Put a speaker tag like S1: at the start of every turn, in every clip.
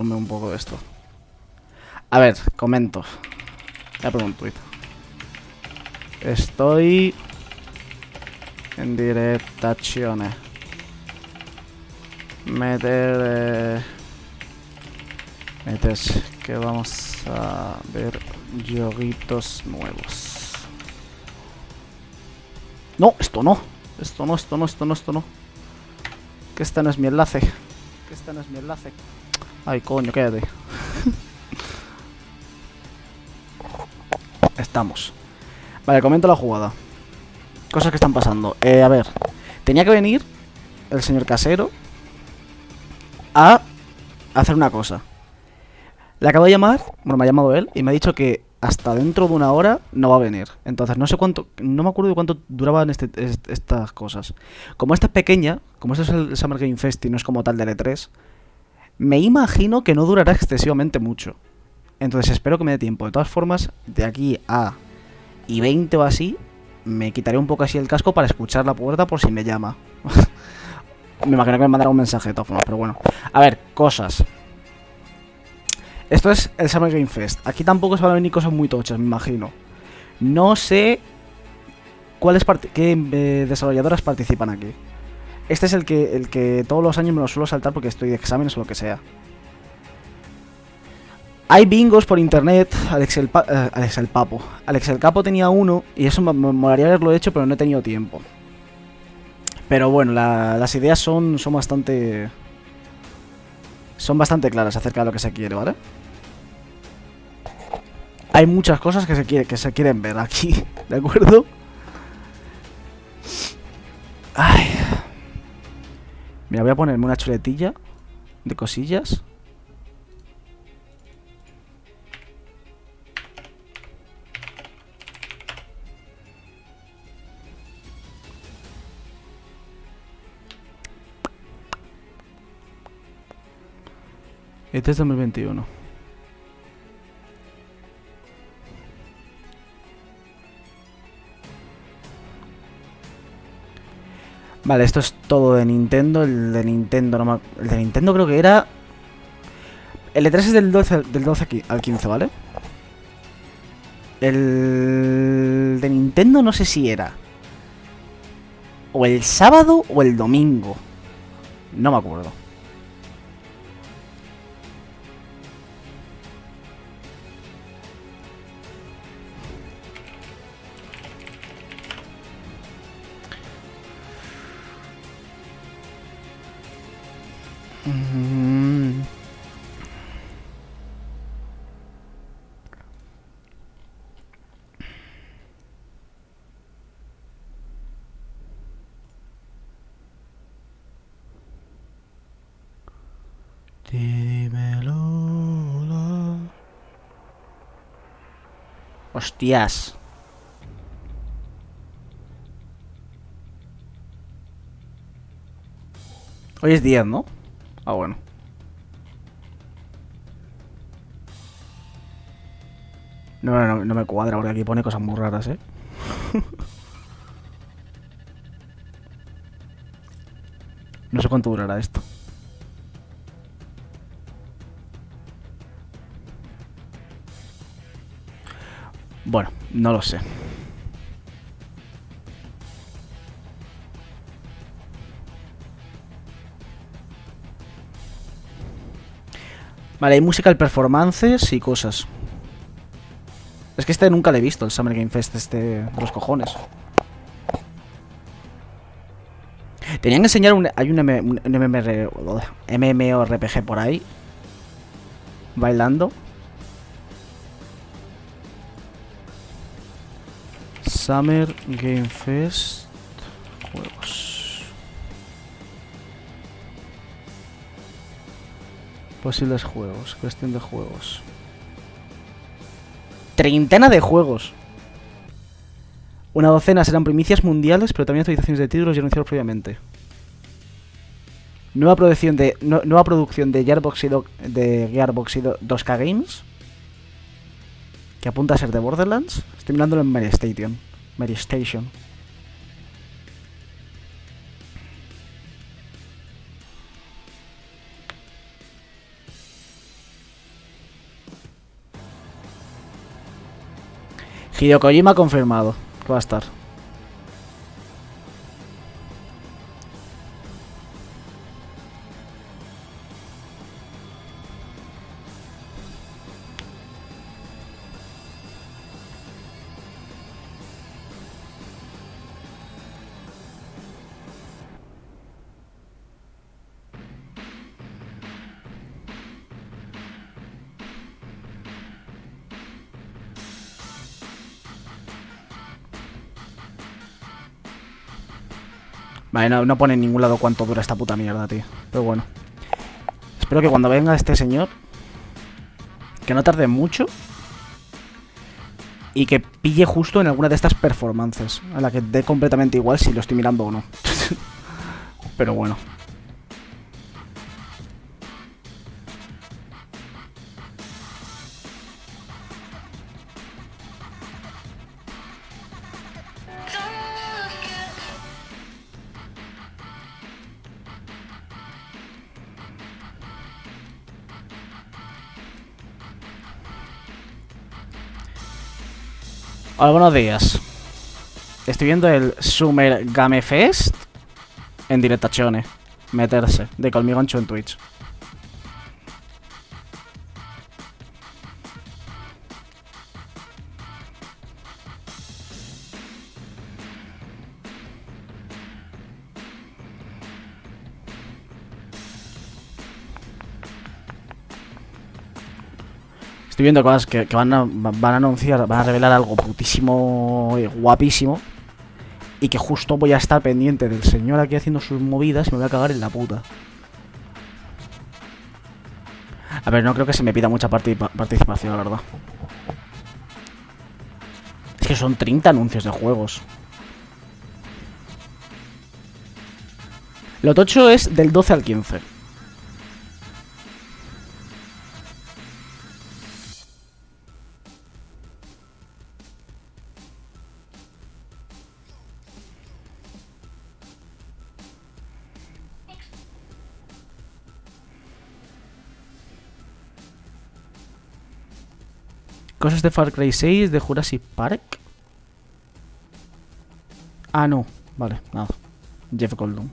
S1: Ponme un poco de esto. A ver, comento. Voy a poner un tweet. Estoy en directazione. Metes que vamos a ver jueguitos nuevos. No, esto no. Esto no. Que este no es mi enlace. Ay, coño, quédate. Estamos. Vale, comento la jugada. Cosas que están pasando. A ver. Tenía que venir el señor casero a hacer una cosa. Le acabo de llamar, bueno, me ha llamado él y me ha dicho que hasta dentro de una hora no va a venir. Entonces no sé cuánto, no me acuerdo de cuánto duraban estas cosas. Como esta es pequeña, como esto es el Summer Game Fest y no es como tal del E3, me imagino que no durará excesivamente mucho. Entonces espero que me dé tiempo. De todas formas, de aquí a I20 o así, me quitaré un poco así el casco para escuchar la puerta por si me llama. Me imagino que me mandará un mensaje de todas formas, pero bueno. A ver, cosas. Esto es el Summer Game Fest. Aquí tampoco se van a venir cosas muy tochas, me imagino. No sé qué desarrolladoras participan aquí. Este es el que todos los años me lo suelo saltar porque estoy de exámenes o lo que sea. Hay bingos por internet. Alex el Capo tenía uno y eso me molaría haberlo hecho, pero no he tenido tiempo. Pero bueno, las ideas son bastante... Son bastante claras acerca de lo que se quiere, ¿vale? Hay muchas cosas que se quieren ver aquí, ¿de acuerdo? Ay. Mira, voy a ponerme una chuletilla de cosillas. Este es 2021. Vale, esto es todo de Nintendo. El de Nintendo no el de Nintendo creo que era... El E3 es del 12 al 15, ¿vale? El de Nintendo no sé si era o el sábado o el domingo. No me acuerdo. Dímelo. Hostias. Hoy es 10, ¿no? Ah, bueno. No me cuadra porque aquí pone cosas muy raras, ¿eh? No sé cuánto durará esto. Bueno, no lo sé. Vale, hay musical performances y cosas. Es que este nunca le he visto, el Summer Game Fest este de los cojones. Tenían que enseñar hay un MMORPG por ahí. Bailando. Summer Game Fest. Juegos. Posibles juegos. Cuestión de juegos. Treintena de juegos. Una docena serán primicias mundiales, pero también actualizaciones de títulos ya anunciados previamente. Nueva producción de Gearbox y 2K Games, que apunta a ser de Borderlands. Estoy mirándolo en Mary Station. Hideo Kojima confirmado que va a estar. Vale, no pone en ningún lado cuánto dura esta puta mierda, tío. Pero bueno. Espero que cuando venga este señor, que no tarde mucho y que pille justo en alguna de estas performances, a la que dé completamente igual si lo estoy mirando o no. Pero bueno. Hola, buenos días. Estoy viendo el Summer Game Fest en directazione. Meterse, de Colmigoncho en Twitch. Estoy viendo cosas que van a anunciar, van a revelar algo putísimo, guapísimo. Y que justo voy a estar pendiente del señor aquí haciendo sus movidas y me voy a cagar en la puta. A ver, no creo que se me pida mucha participación, la verdad. Es que son 30 anuncios de juegos. Lo tocho es del 12 al 15. Cosas de Far Cry 6, de Jurassic Park. Ah, no. Vale, nada. Jeff Goldblum.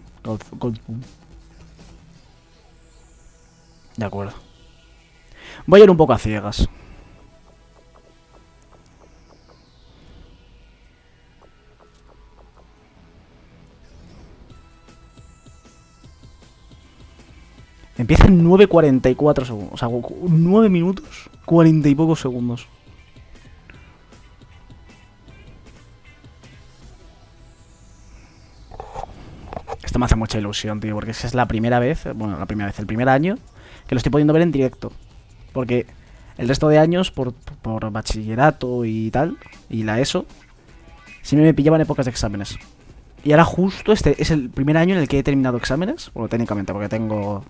S1: De acuerdo. Voy a ir un poco a ciegas. Empieza en 9:44 segundos. O sea, 9 minutos, 40 y pocos segundos. Esto me hace mucha ilusión, tío, porque esa es la primera vez, bueno, el primer año que lo estoy pudiendo ver en directo. Porque el resto de años, por bachillerato y tal, y la ESO, siempre me pillaban épocas de exámenes. Y ahora justo este es el primer año en el que he terminado exámenes, bueno, técnicamente, porque tengo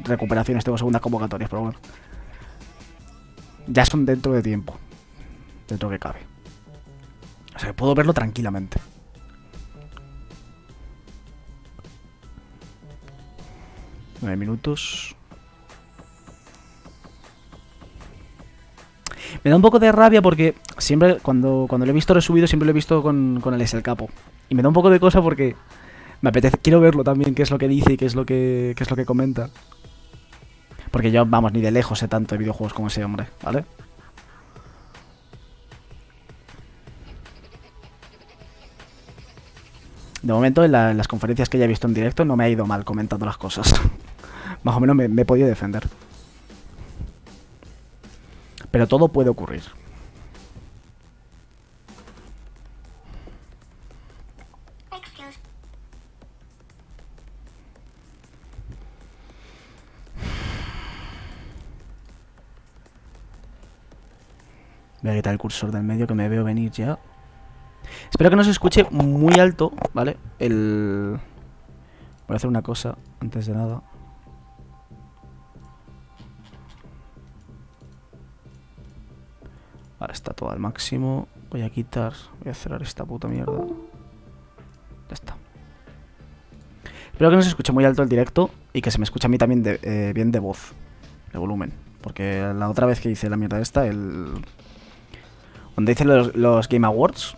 S1: recuperaciones, tengo segundas convocatorias, pero bueno. Ya son dentro de tiempo, dentro que cabe. O sea, puedo verlo tranquilamente. Nueve minutos. Me da un poco de rabia porque siempre, cuando lo he visto resubido, siempre lo he visto con el Es el Capo. Y me da un poco de cosa porque me apetece, quiero verlo también, qué es lo que dice y qué es lo que comenta. Porque yo, vamos, ni de lejos sé tanto de videojuegos como ese hombre, ¿vale? De momento, en las conferencias que ya he visto en directo, no me ha ido mal comentando las cosas. Más o menos me he podido defender. Pero todo puede ocurrir. Voy a quitar el cursor del medio que me veo venir ya. Espero que no se escuche muy alto, ¿vale? Voy a hacer una cosa antes de nada. Vale, está todo al máximo. Voy a quitar, voy a cerrar esta puta mierda. Ya está. Espero que no se escuche muy alto el directo y que se me escuche a mí también bien de voz, de volumen. Porque la otra vez que hice la mierda esta, Cuando dicen los Game Awards,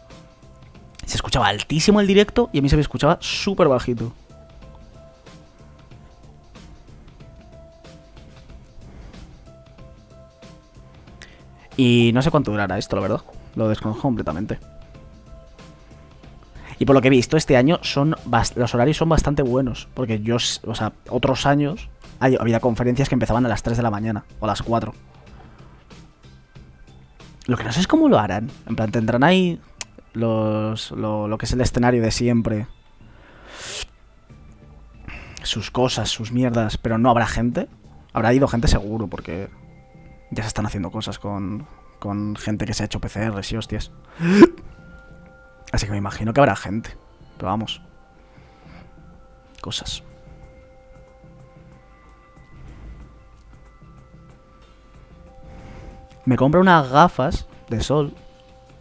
S1: se escuchaba altísimo el directo y a mí se me escuchaba súper bajito. Y no sé cuánto durará esto, la verdad. Lo desconozco completamente. Y por lo que he visto, este año los horarios son bastante buenos. Porque yo, o sea, otros años había conferencias que empezaban a las 3 de la mañana o a las 4. Lo que no sé es cómo lo harán. En plan, tendrán ahí lo que es el escenario de siempre. Sus cosas, sus mierdas. Pero no habrá gente. Habrá ido gente seguro, porque ya se están haciendo cosas con gente que se ha hecho PCRs y hostias. Así que me imagino que habrá gente. Pero vamos. Cosas. Me compro unas gafas de sol.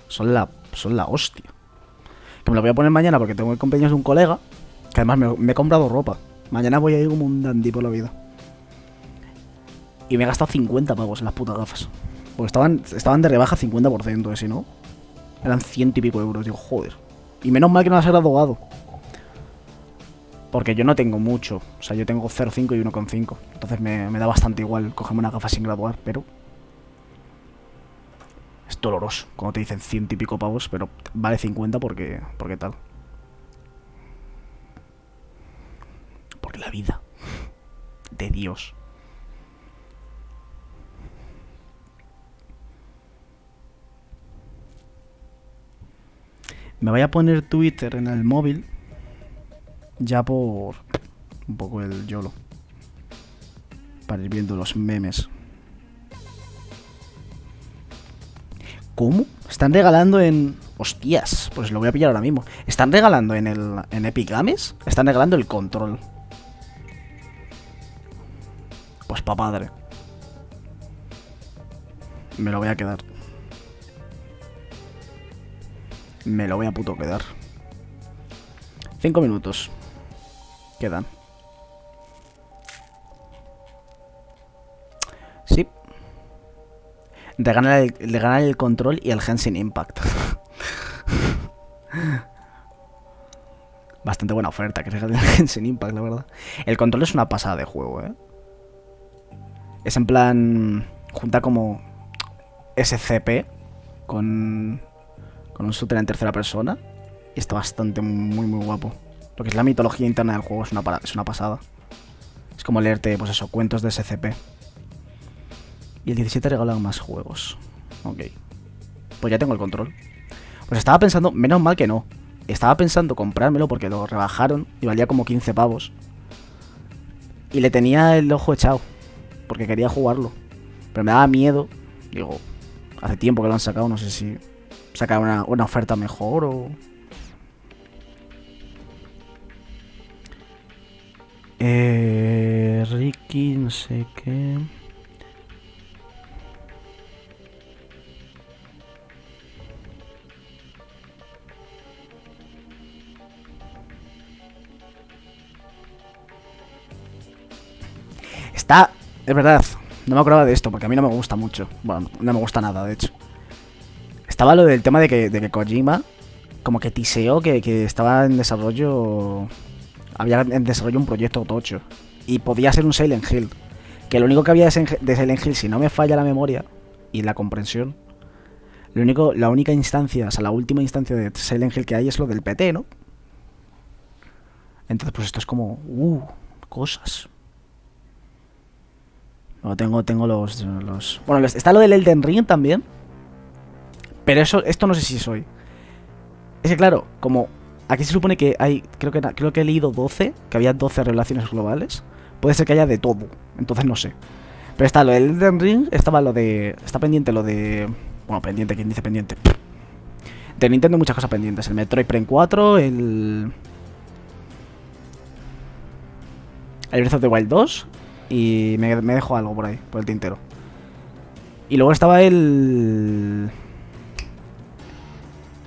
S1: Son la hostia. Que me lo voy a poner mañana porque tengo el cumpleaños de un colega. Que además me he comprado ropa. Mañana voy a ir como un dandy por la vida. Y me he gastado 50 pavos en las putas gafas. Porque estaban de rebaja 50%, si no eran 100 y pico euros. Digo, joder. Y menos mal que no las he graduado. Porque yo no tengo mucho. O sea, yo tengo 0,5 y 1,5. Entonces me da bastante igual cogerme una gafa sin graduar. Pero es doloroso cuando te dicen 100 y pico pavos. Pero vale 50 porque tal. Porque la vida de Dios. Me voy a poner Twitter en el móvil. Ya por un poco el YOLO. Para ir viendo los memes. ¿Cómo? Están regalando en... Hostias, pues lo voy a pillar ahora mismo. Están regalando en Epic Games. Están regalando el control. Pues pa' padre. Me lo voy a quedar. Me lo voy a puto quedar. 5 minutos quedan. Sí. De ganar el control y el Genshin Impact. Bastante buena oferta que regalen el Genshin Impact, la verdad. El control es una pasada de juego, ¿eh? Es en plan... Junta como SCP con un shooter en tercera persona. Y está bastante, muy, muy guapo. Lo que es la mitología interna del juego es una pasada. Es como leerte, pues eso, cuentos de SCP. Y el 17 regalan más juegos. Ok. Pues ya tengo el control. Pues estaba pensando, menos mal que no. Estaba pensando comprármelo porque lo rebajaron y valía como 15 pavos. Y le tenía el ojo echado porque quería jugarlo. Pero me daba miedo. Digo, hace tiempo que lo han sacado, no sé si sacar una oferta mejor o... Ricky, no sé qué... Está... Es verdad, no me acordaba de esto porque a mí no me gusta mucho. Bueno, no me gusta nada, de hecho. Estaba lo del tema de que Kojima como que tiseó que estaba en desarrollo... Había en desarrollo un proyecto tocho. Y podía ser un Silent Hill. Que lo único que había de Silent Hill, si no me falla la memoria y la comprensión, la única instancia, o sea, la última instancia de Silent Hill que hay es lo del PT, ¿no? Entonces, pues esto es como... cosas. No, tengo los... Bueno, está lo del Elden Ring también. Pero esto no sé si soy. Es que claro, como aquí se supone que hay... Creo que he leído 12, que había 12 revelaciones globales. Puede ser que haya de todo, entonces no sé. Pero está lo del Elden Ring, estaba lo de... Está pendiente lo de... Bueno, pendiente, ¿quién dice pendiente? De Nintendo hay muchas cosas pendientes. El Metroid Prime 4, el Breath of the Wild 2. Y me dejo algo por ahí, por el tintero. Y luego estaba el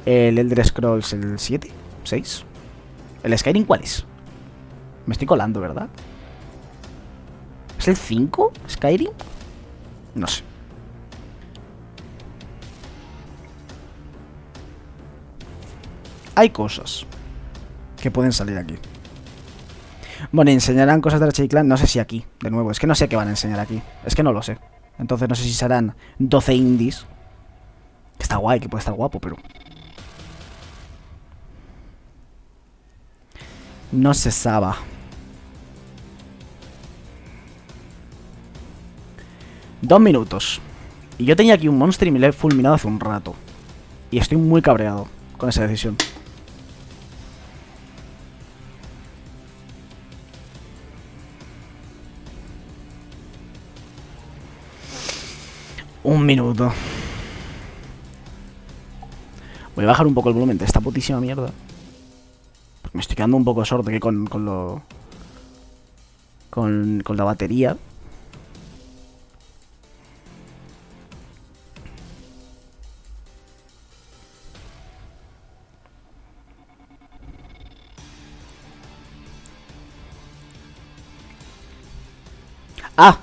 S1: Elder Scrolls, el 7, 6. ¿El Skyrim cuál es? Me estoy colando, ¿verdad? ¿Es el 5? ¿Skyrim? No sé. hay cosas que pueden salir aquí. Bueno, enseñarán cosas de Ratchet y Clank, no sé si aquí, de nuevo, es que no sé qué van a enseñar aquí. Es que no lo sé. Entonces no sé si serán 12 indies. Que está guay, que puede estar guapo, pero... no se sabe. Dos minutos. Y yo tenía aquí un monster y me lo he fulminado hace un rato. Y estoy muy cabreado con esa decisión. Un minuto. Voy a bajar un poco el volumen de esta putísima mierda. Porque me estoy quedando un poco sordo aquí con la batería. ¡Ah!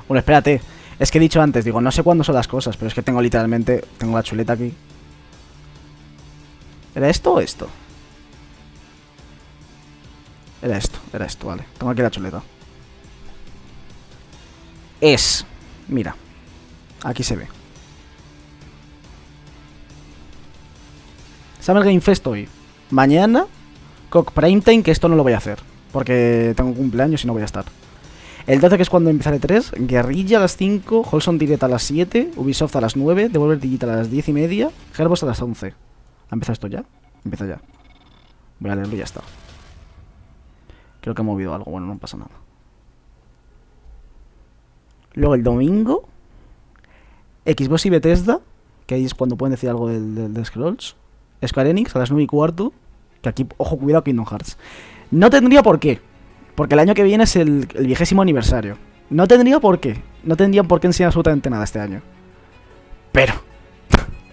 S1: Bueno, espérate. Es que he dicho antes, digo, no sé cuándo son las cosas, pero es que tengo literalmente... tengo la chuleta aquí. ¿Era esto o esto? Era esto, vale. Tengo aquí la chuleta. Es... mira. Aquí se ve. Summer Game Fest hoy. Mañana, Cock Primetime, que esto no lo voy a hacer. Porque tengo cumpleaños y no voy a estar. El 12, que es cuando empezaré 3, Guerrilla a las 5, Wholesome Direct a las 7, Ubisoft a las 9, Devolver Digital a las 10:30, Gearbox a las 11. ¿Ha empezado esto ya? Empieza ya. Voy a leerlo y ya está. Creo que he movido algo, bueno, no pasa nada. Luego el domingo, Xbox y Bethesda, que ahí es cuando pueden decir algo de Scrolls. Square Enix a las 9:15, que aquí, ojo, cuidado, Kingdom Hearts. No tendría por qué. Porque el año que viene es el 20º aniversario. No tendría por qué. No tendrían por qué enseñar absolutamente nada este año. Pero...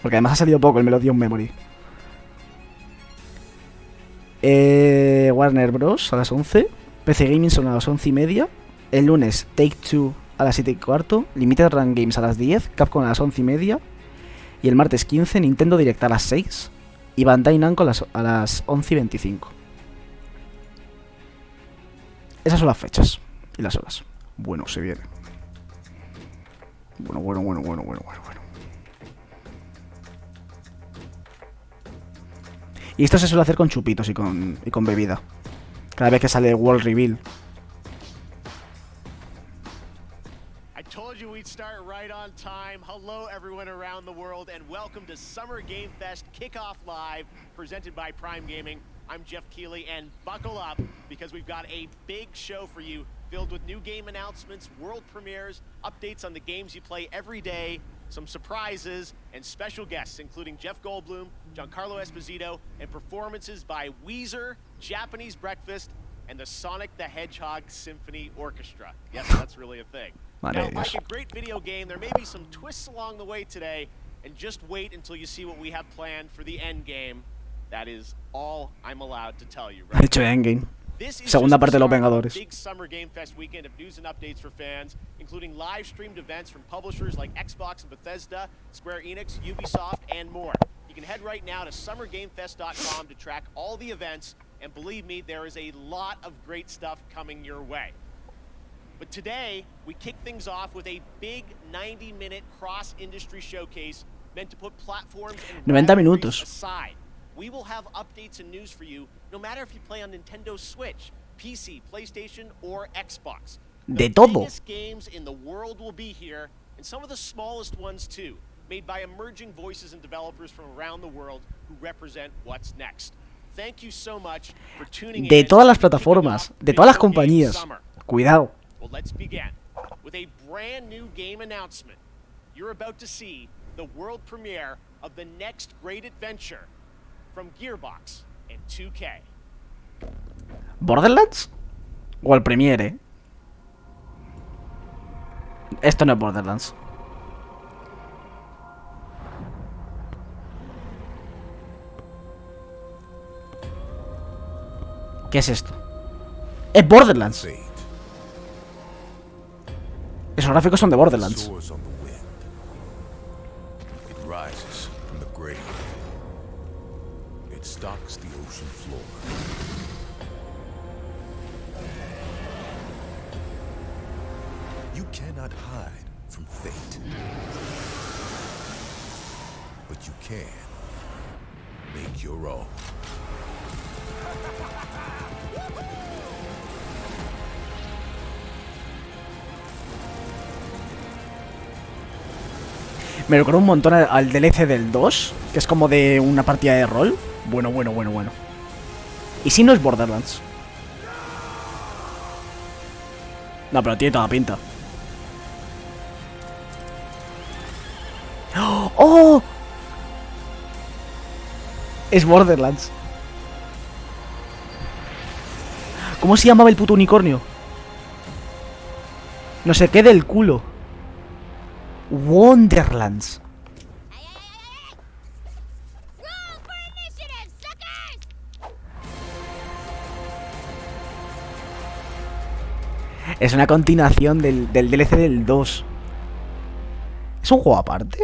S1: porque además ha salido poco el Melody of Memory. Warner Bros. A las 11. PC Gaming son a las 11:30. El lunes Take-Two a las 7:15. Limited Run Games a las 10. Capcom a las 11:30. Y el martes 15 Nintendo Direct a las 6. Y Bandai Namco a las 11:25. Esas son las fechas y las horas. Bueno, se viene. Bueno. Y esto se suele hacer con chupitos y con bebida. Cada vez que sale World Reveal.
S2: I told you we'd start right on time. Hello everyone around the world and welcome to Summer Game Fest Kickoff Live presented by Prime Gaming. I'm Jeff Keighley, and buckle up because we've got a big show for you filled with new game announcements, world premieres, updates on the games you play every day, some surprises, and special guests including Jeff Goldblum, Giancarlo Esposito, and performances by Weezer, Japanese Breakfast, and the Sonic the Hedgehog Symphony Orchestra. Yes, that's really a thing. Now, like a great video game, there may be some twists along the way today, and just wait until you see what we have planned for the end game. That is all I'm allowed to tell you, right?
S1: Hecho Endgame. Segunda parte de los Vengadores.
S2: Big Summer Game Fest weekend of news and updates for fans, including live streamed events from publishers like Xbox and Bethesda, Square Enix, Ubisoft, and more. You can head right now to summergamefest.com to track all the events, and believe me, there is a lot of great stuff coming your way. But today, we kick things off with a big 90-minute cross-industry showcase meant to put platforms and
S1: 90 minutos
S2: aside. We will have updates and news for you, no matter if you play on Nintendo Switch, PC, PlayStation, or Xbox.
S1: De todo.
S2: The biggest games in the world will be here, and some of the smallest ones too, made by emerging voices and developers from around the world who represent what's next. Thank you so much for tuning in.
S1: De todas las plataformas, de todas las compañías. Cuidado.
S2: Well, let's begin with a brand new game announcement. You're about to see the world premiere of the next great adventure from Gearbox and 2K.
S1: ¿Borderlands? O el Premiere. Esto no es Borderlands. ¿Qué es esto? Es Borderlands. Esos gráficos son de Borderlands.
S3: cannot hide from fate. But you can make your own.
S1: Me recuerda un montón al DLC del 2, que es como de una partida de rol. Bueno. ¿Y si no es Borderlands? No, pero tiene toda la pinta. ¡Oh! Es Borderlands. ¿Cómo se llamaba el puto unicornio? No sé qué del culo. Wonderlands. Es una continuación del DLC del 2. ¿Es un juego aparte?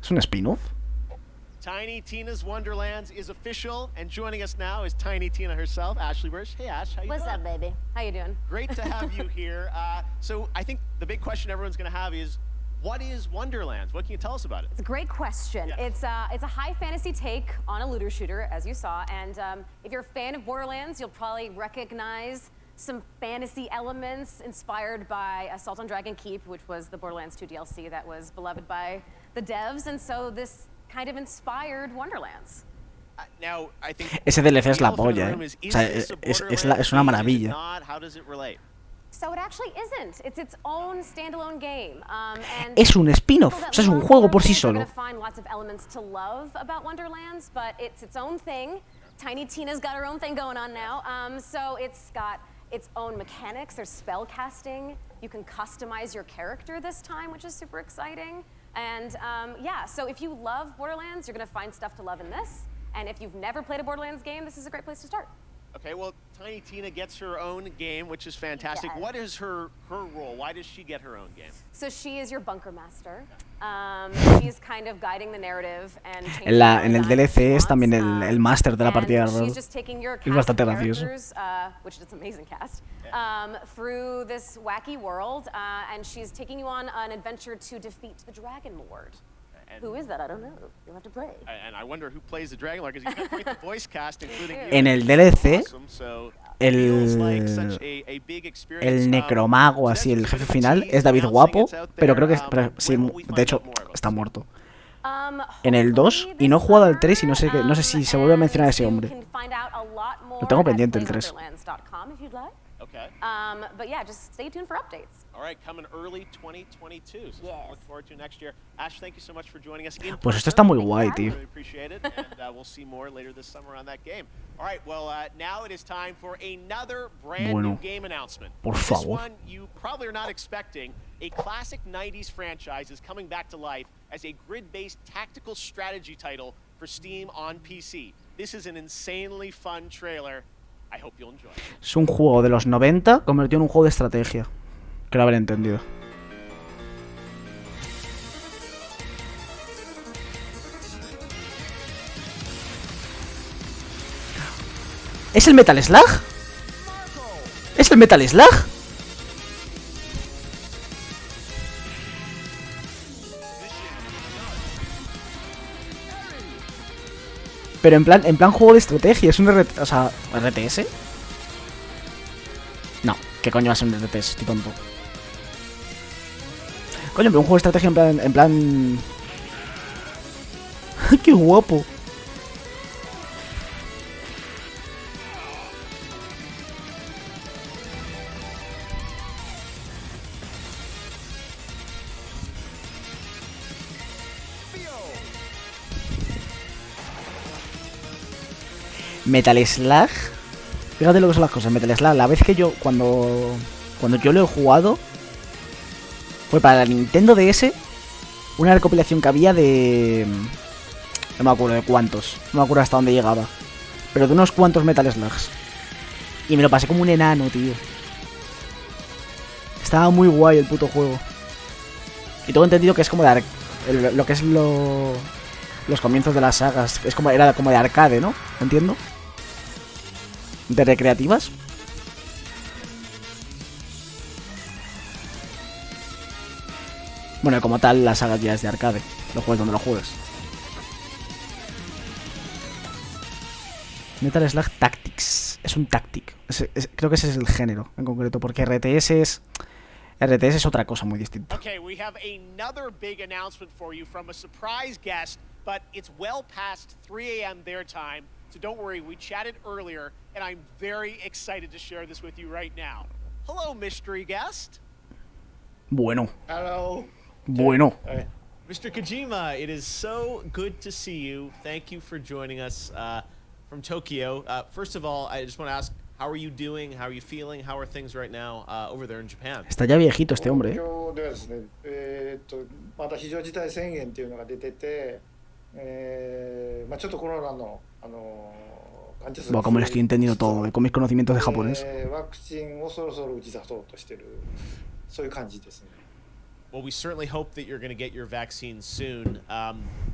S1: ¿Es un spin-off?
S2: Tiny Tina's Wonderlands is official, and joining us now is Tiny Tina herself, Ashley Burch. Hey, Ash, how you doing?
S4: What's up, baby? How you doing?
S2: Great to have you here. So I think the big question everyone's going to have is, what is Wonderlands? What can you tell us about it?
S4: It's a great question.
S2: Yeah.
S4: It's a high fantasy take on a looter shooter, as you saw, and if you're a fan of Borderlands, you'll probably recognize some fantasy elements inspired by Assault on Dragon Keep, which was the Borderlands 2 DLC that was beloved by the devs, and so this kind of inspired Wonderlands.
S2: Now, I think
S1: Ese DLC es la
S2: the elephant in the
S1: polla,
S2: room is
S1: O sea,
S2: this a
S1: es
S2: Borderlands
S1: una
S2: game? Is it
S1: maravilla.
S2: not? How does it relate?
S4: So it actually isn't. It's its own standalone game. And
S1: Es un spin-off, o sea, es un juego por sí solo.
S4: You're gonna find lots of elements to love about Wonderlands, but it's its own thing. Tiny Tina's got her own thing going on now. So it's got its own mechanics. There's spell casting. You can customize your character this time, which is super exciting. And yeah, so if you love Borderlands, you're gonna find stuff to love in this. And if you've never played a Borderlands game, this is a great place to start.
S2: Okay, well, Tiny Tina gets her own game, which is fantastic.
S4: Yes.
S2: What is her role? Why does she get her own game?
S4: So she is your bunker master. She's kind of guiding the narrative and
S1: En el DLC es también el máster de la partida de rol.
S4: She's just taking your
S1: Es bastante
S4: cast of
S1: gracioso.
S4: characters, which is an amazing cast, through this wacky world, and she's taking you on an adventure to defeat the Dragon Lord. Who is that? I don't know. You'll have to play.
S2: And I wonder who plays the Dragon Lord, because he's got quite the voice cast, including you.
S1: En el DLC,
S2: Awesome, so feels like such a big experience.
S1: el necromago, así, el jefe final, es David Guapo, pero creo que sí, de hecho, está muerto. En el 2, y no he jugado al 3 y no sé si se vuelve a mencionar a ese hombre. Lo tengo pendiente el 3.
S2: Okay.
S4: But yeah, just stay tuned for updates.
S2: All right, coming early 2022. So
S4: Yes.
S2: look forward to next year. Ash, thank you so much for joining us.
S1: Pues esto está muy guay, tío.
S2: Really appreciate it, and we'll see more later this summer on that game. All right, well, now it is time for another brand new game announcement.
S1: Por
S2: This
S1: favor.
S2: one you probably are not expecting. A classic 90s franchise is coming back to life as a grid-based tactical strategy title for Steam on PC. This is an insanely fun trailer. I hope you'll enjoy it.
S1: Es un juego de los 90 convertido en un juego de estrategia. Creo haber entendido. ¿Es el Metal Slug? ¿Es el Metal Slug? Pero en plan juego de estrategia, es un o sea, RTS. No, ¿qué coño va a ser un RTS? Estoy tonto. Coño, pero un juego de estrategia en plan... ¡Qué guapo! Metal Slug. Fíjate lo que son las cosas. Metal Slug, la vez que yo, cuando yo lo he jugado, fue para la Nintendo DS, una recopilación que había de... No me acuerdo de cuántos, no me acuerdo hasta dónde llegaba, pero de unos cuantos Metal Slugs. Y me lo pasé como un enano, tío. Estaba muy guay el puto juego. Y tengo entendido que es como de lo que es los comienzos de las sagas. Era como de arcade, ¿no? Entiendo. De recreativas. Bueno, como tal, la saga ya es de arcade. Lo juegues donde lo juegues. Metal Slug Tactics. Es un tactic. Creo que ese es el género en concreto. Porque RTS es otra cosa muy distinta.
S2: Okay, we have another big announcement for you from a surprise guest, but it's well past 3 a.m. their time, so don't worry, we chatted earlier, and I'm very excited to share this with you right now. Hello, mystery guest.
S1: Bueno.
S5: Hello.
S1: Bueno.
S2: Mr. Kojima, it is so good to see you. Thank you for joining us from Tokyo. First of all, I just want to ask, how are you doing? How are you feeling? How are things right now over there in Japan?
S1: Está ya viejito este hombre.
S5: 東京ではですね、また非常事態宣言っていうのが出てて、ちょっとコロナの患者数
S1: Bueno, como le estoy entendiendo todo, con mis conocimientos de japonés.
S5: ワクチンをそろそろ打ち出そうとしてる、そういう感じですね。
S2: Well, we certainly hope that you're going to get your vaccine soon.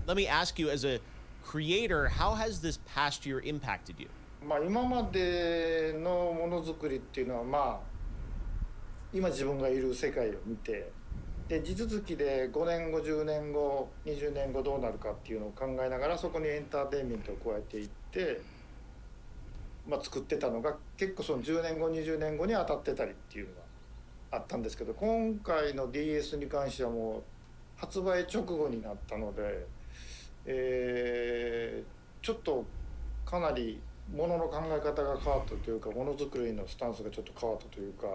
S2: Let me ask you, as a creator, how has this past year impacted you?
S5: 今までのものづくりっていうのは、今自分がいる世界を見て、で地続きで5年後10年後20年後どうなるかっていうのを考えながらそこにエンターテインメントを加えていって、作ってたのが結構その10年後20年後に当たってたりっていうのがあったんですけど、今回の DS に関してはもう発売直後になったので、ちょっとかなりものの考え方が変わったというか、ものづくりのスタンスがちょっと変わったというか、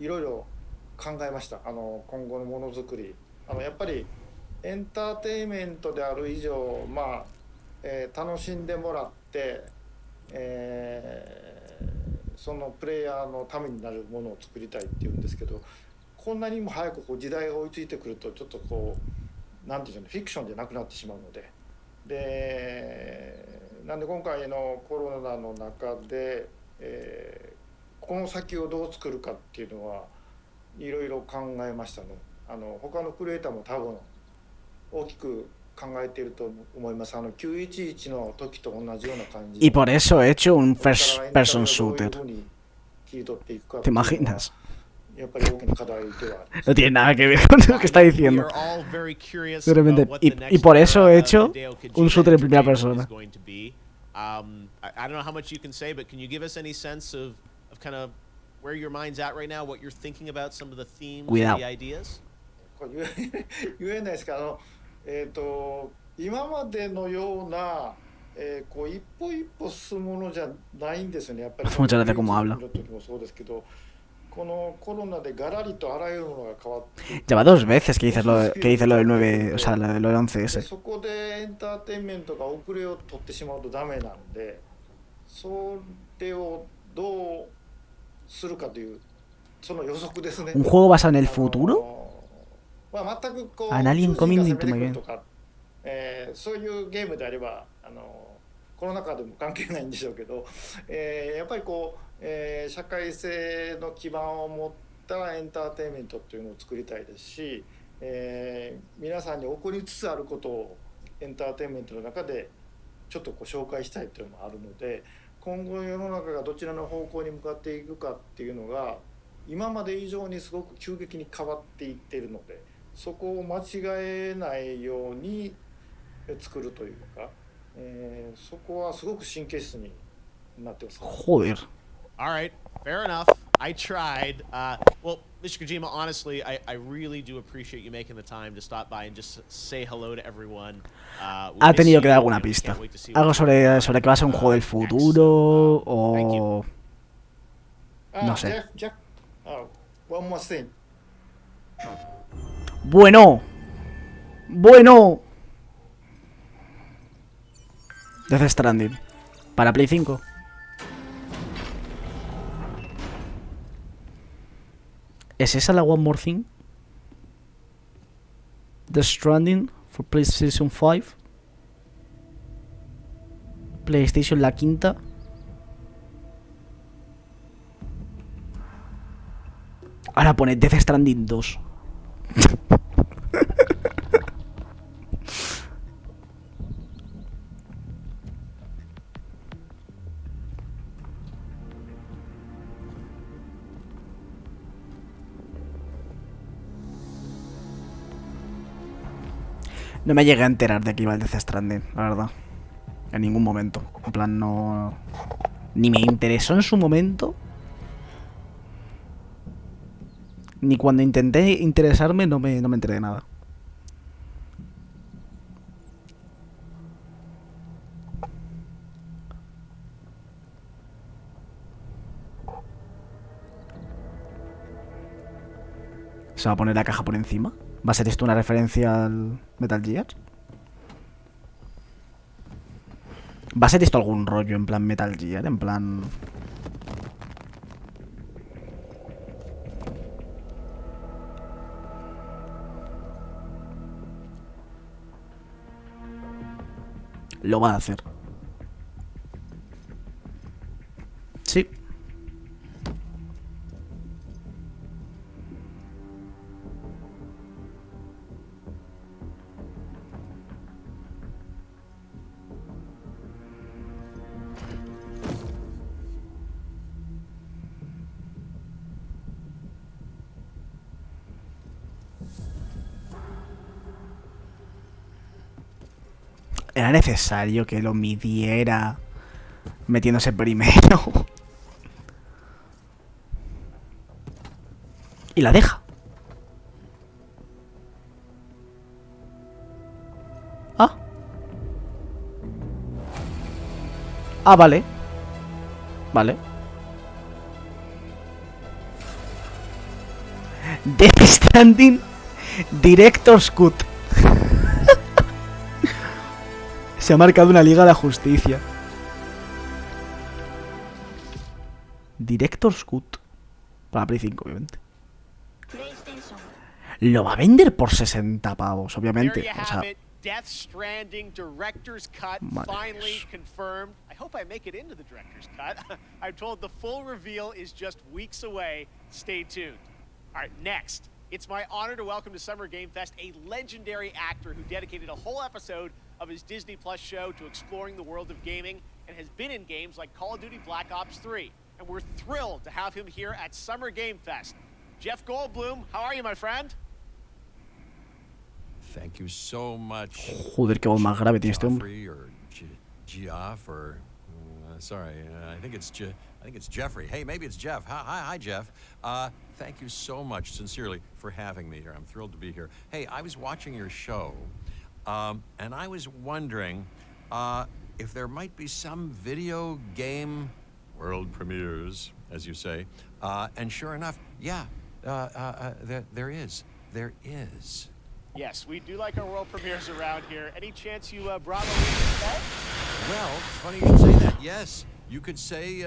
S5: いろいろ考えました。今後のものづくり、やっぱりエンターテインメントである以上、楽しんでもらって、そのプレイヤーのためになるものを作りたいっていうんですけど、こんなにも早く時代が追いついてくるとちょっとなんていうの、フィクションじゃなくなってしまうので、なんで今回のコロナの中で、この先をどう作るかっていうのはいろいろ考えましたね。他のクリエイターも多分大きく考えていると思います。911の時と同じような感じ。
S1: Y por eso he hecho un first person shooter. ¿Te imaginas? No tiene nada que ver con lo que está diciendo. De repente, y por eso he hecho un shooter en primera persona.
S2: I don't know how much you can say, but can you give us any sense of kind of where your mind's at right now, what you're thinking about, some of the themes, the ideas?
S5: 言えないですけど、今までのような、一歩一歩進むものじゃないんですよね。やっぱり。
S1: Muchas gracias como habla.
S5: そうですけど、このコロナでガラリとあらゆるものが変わって。
S1: Lleva 2 veces que dices lo del 9, o sea, lo del 11S.
S5: そこでエンターテインメントが遅れを取ってしまうとダメなんで、それをどうするかというその予測ですね。
S1: Un juego basado en el futuro.
S5: 全く
S1: Alien Coming into my game.
S5: そういうゲームであればコロナ禍でも関係ないんでしょうけど、やっぱり社会性の基盤を持ったエンターテインメントっていうのを作りたいですし、皆さんに起こりつつあることをエンターテインメントの中でちょっと紹介したいというのもあるので、今後世の中がどちらの方向に向かっていくかっていうのが今まで以上にすごく急激に変わっていっているので、そこを間違えないように作るというか、そこはすごく神経質になってます。
S1: Joder.
S2: All right, fair enough. I tried. Well, Mr. Kojima, honestly, I really do appreciate you making the time to stop by and just say hello to everyone.
S1: Ha tenido que dar alguna pista. Algo sobre que va a ser un juego del futuro o... No sé.
S5: Jeff, one more thing.
S1: Bueno. Death Stranding. Para Play 5. ¿Es esa la One More Thing? Death Stranding for PlayStation 5. PlayStation la quinta. Ahora pone Death Stranding 2. No me llegué a enterar de que iba el Death Stranding, la verdad. En ningún momento. En plan, no... Ni me interesó en su momento. Ni cuando intenté interesarme no me enteré de nada. ¿Se va a poner la caja por encima? ¿Va a ser esto una referencia al Metal Gear? ¿Va a ser esto algún rollo en plan Metal Gear? En plan... Lo va a hacer. Sí. Era necesario que lo midiera metiéndose primero. Y la deja. Ah. Ah, vale. Vale. Death Stranding Director's Cut. Se ha marcado una liga de la justicia. Director's Cut. Para Play 5, obviamente. Lo va a vender por 60 pavos, obviamente. O sea,
S2: Death Stranding Director's Cut finally confirmed. I hope I make it into the Director's Cut. I'm told the full reveal is just weeks away. Stay tuned. All right, next. It's my honor to welcome to Summer Game Fest a legendary actor who dedicated a whole episode of his Disney Plus show to exploring the world of gaming and has been in games like Call of Duty Black Ops 3. And we're thrilled to have him here at Summer Game Fest. Jeff Goldblum, how are you, my friend?
S3: Thank you so much.
S1: Joder, qué voz más grave tiene este hombre.
S3: Geoff or sorry, I think it's Jeffrey. Hey, maybe it's Jeff. Hi, Jeff. Thank you so much, sincerely, for having me here. I'm thrilled to be here. Hey, I was watching your show, and I was wondering if there might be some video game world premieres, as you say. And sure enough, yeah, there is. There is.
S2: Yes, we do like our world premieres around here. Any chance you brought one instead?
S3: Well, funny you should say that. Yes, you could say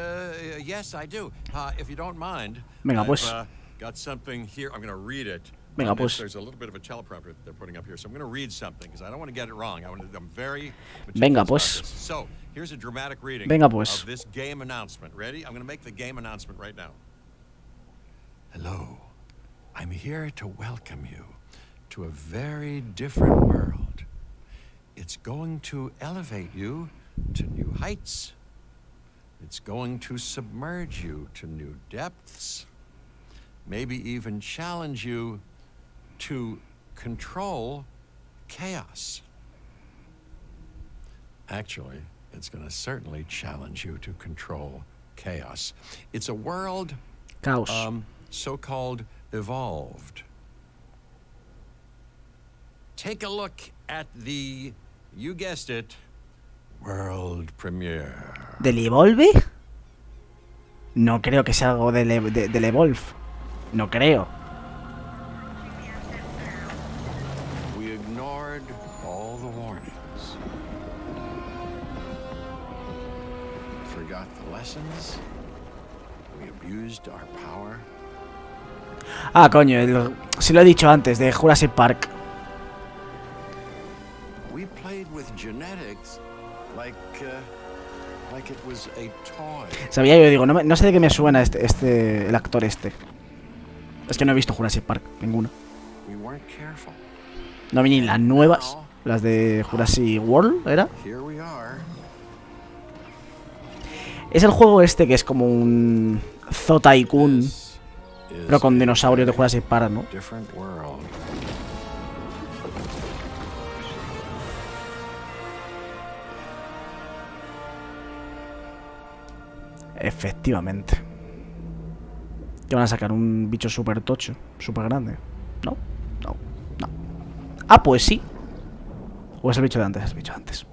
S3: yes, I do. If you don't mind,
S1: Venga, pues.
S3: I've got something here. I'm going to read it.
S1: Venga, pues.
S3: There's a little bit of a teleprompter that they're putting up here, so I'm going to read something because I don't want to get it wrong. I'm very
S1: Venga,
S3: meticulous
S1: pues.
S3: about this. So, here's a dramatic reading
S1: Venga, pues.
S3: of this game announcement. Ready? I'm going to make the game announcement right now. Hello. I'm here to welcome you to a very different world. It's going to elevate you to new heights. It's going to submerge you to new depths. Maybe even challenge you to control chaos. Actually, it's going to certainly challenge you to control chaos. It's a world
S1: Caos.
S3: So-called evolved. Take a look at the, you guessed it, world premiere.
S1: ¿Del Evolve? No creo que sea algo del Evolve. No creo.
S3: We ignored all the warnings. Forgot the lessons. We abused our power.
S1: Ah, coño, si lo he dicho antes, de Jurassic Park.
S3: We played with genetics like it was a toy.
S1: Sabía yo, digo, no sé de qué me suena el actor este. Es que no he visto Jurassic Park, ninguna.
S3: We weren't careful.
S1: No vi ni las nuevas, las de Jurassic World, ¿era?
S3: Here we are.
S1: Es el juego este que es como un Zoo Tycoon, pero con dinosaurios de Jurassic Park, ¿no?
S3: Different world.
S1: Efectivamente. ¿Qué van a sacar? ¿Un bicho súper tocho? ¿Súper grande? No, no, no. Ah, pues sí. ¿O es el bicho de antes? Es el bicho de antes.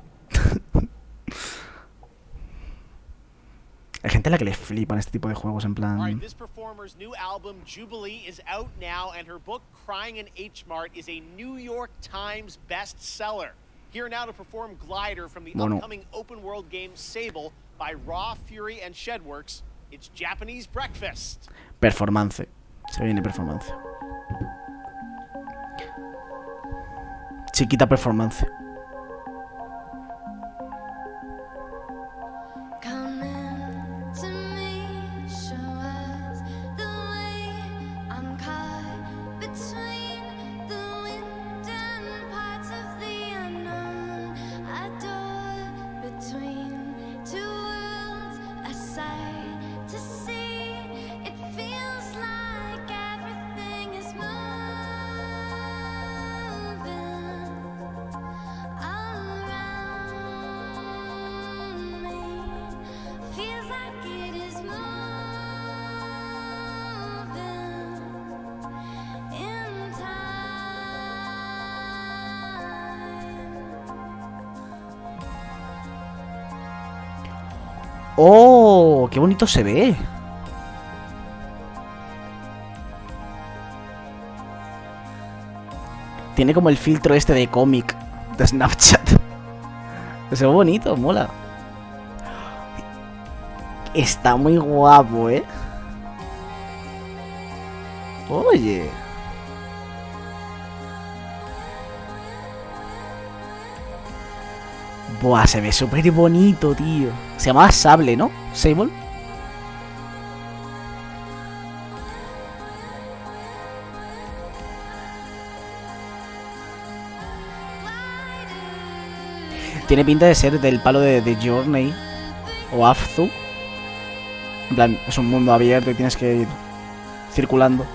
S1: Hay gente a la que le flipan este tipo de juegos en
S2: All
S1: plan...
S2: right, this performer's new album, Jubilee, is out now, and her book, Crying in H Mart, is a New York Times bestseller. Here now to perform Glider from the upcoming open-world game Sable by Raw, Fury, and Shedworks, it's Japanese Breakfast.
S1: Performance. Se viene performance. Chiquita performance.
S6: Come in to me, show us the way. I'm caught between the wind and parts of the unknown. A door between two worlds, a sight to see. It feels like everything is moving around me. Feels like it is moving in time.
S1: ¡Oh! ¡Qué bonito se ve! Tiene como el filtro este de cómic de Snapchat. Se ve bonito, mola. Está muy guapo, ¿eh? Oye. Buah, se ve súper bonito, tío. Se llama Sable, ¿no? Sable. Tiene pinta de ser del palo de Journey o Afzu. En plan, es un mundo abierto y tienes que ir circulando.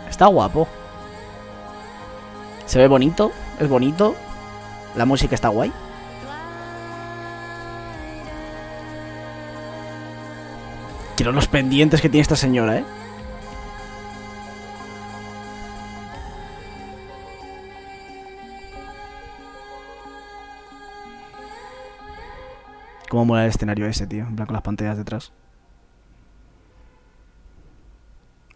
S1: Está guapo. Se ve bonito, es bonito. La música está guay. Quiero los pendientes que tiene esta señora, ¿eh? Cómo mola el escenario ese, tío. En plan con las pantallas detrás.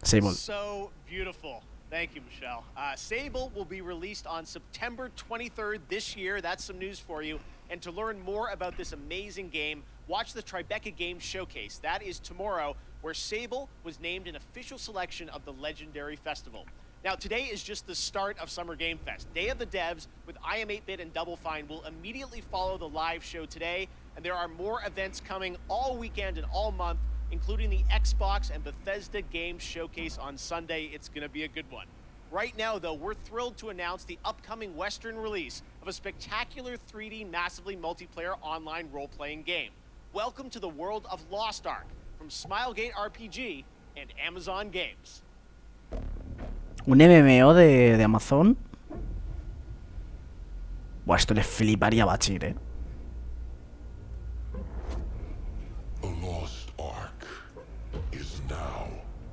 S1: Sable.
S2: So beautiful. Thank you, Michelle. Sable will be released on September 23rd this year. That's some news for you. And to learn more about this amazing game, watch the Tribeca Games Showcase. That is tomorrow, where Sable was named an official selection of the legendary festival. Now, today is just the start of Summer Game Fest. Day of the Devs with IM8-Bit and Double Fine will immediately follow the live show today. And there are more events coming all weekend and all month, including the Xbox and Bethesda Games Showcase on Sunday. It's going to be a good one. Right now, though, we're thrilled to announce the upcoming Western release of a spectacular 3D, massively multiplayer online role-playing game. Welcome to the world of Lost Ark from Smilegate RPG and Amazon Games.
S1: Un MMO de Amazon. Buah, esto le fliparía a Bachir, eh.
S7: The Lost Ark is now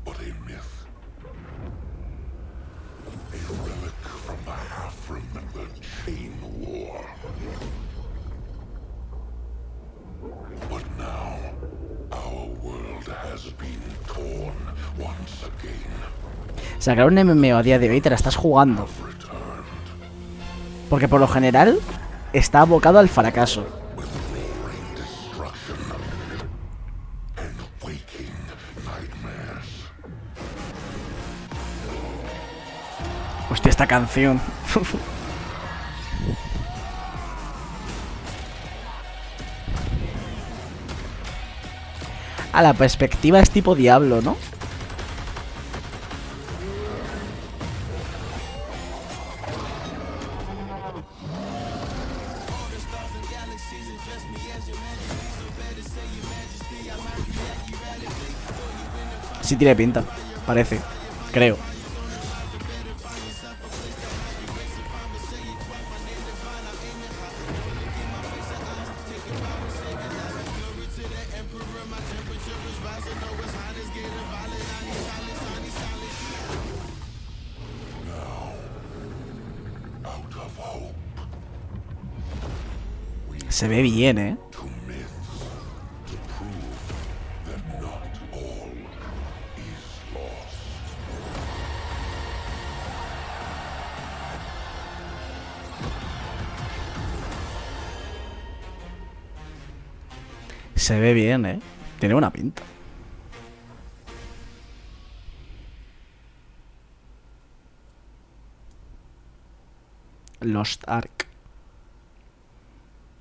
S7: but a myth. A relic from the half-remembered Chain War. But now, our world has been torn once again.
S1: Sacar un MMO a día de hoy te la estás jugando. Porque por lo general está abocado al fracaso. Hostia, esta canción. Ah, la perspectiva es tipo Diablo, ¿no? Sí tiene pinta, parece, creo. Se ve bien, ¿eh?
S7: to myths to prove that not all is lost.
S1: Se ve bien, ¿eh? Tiene buena pinta. Lost Ark.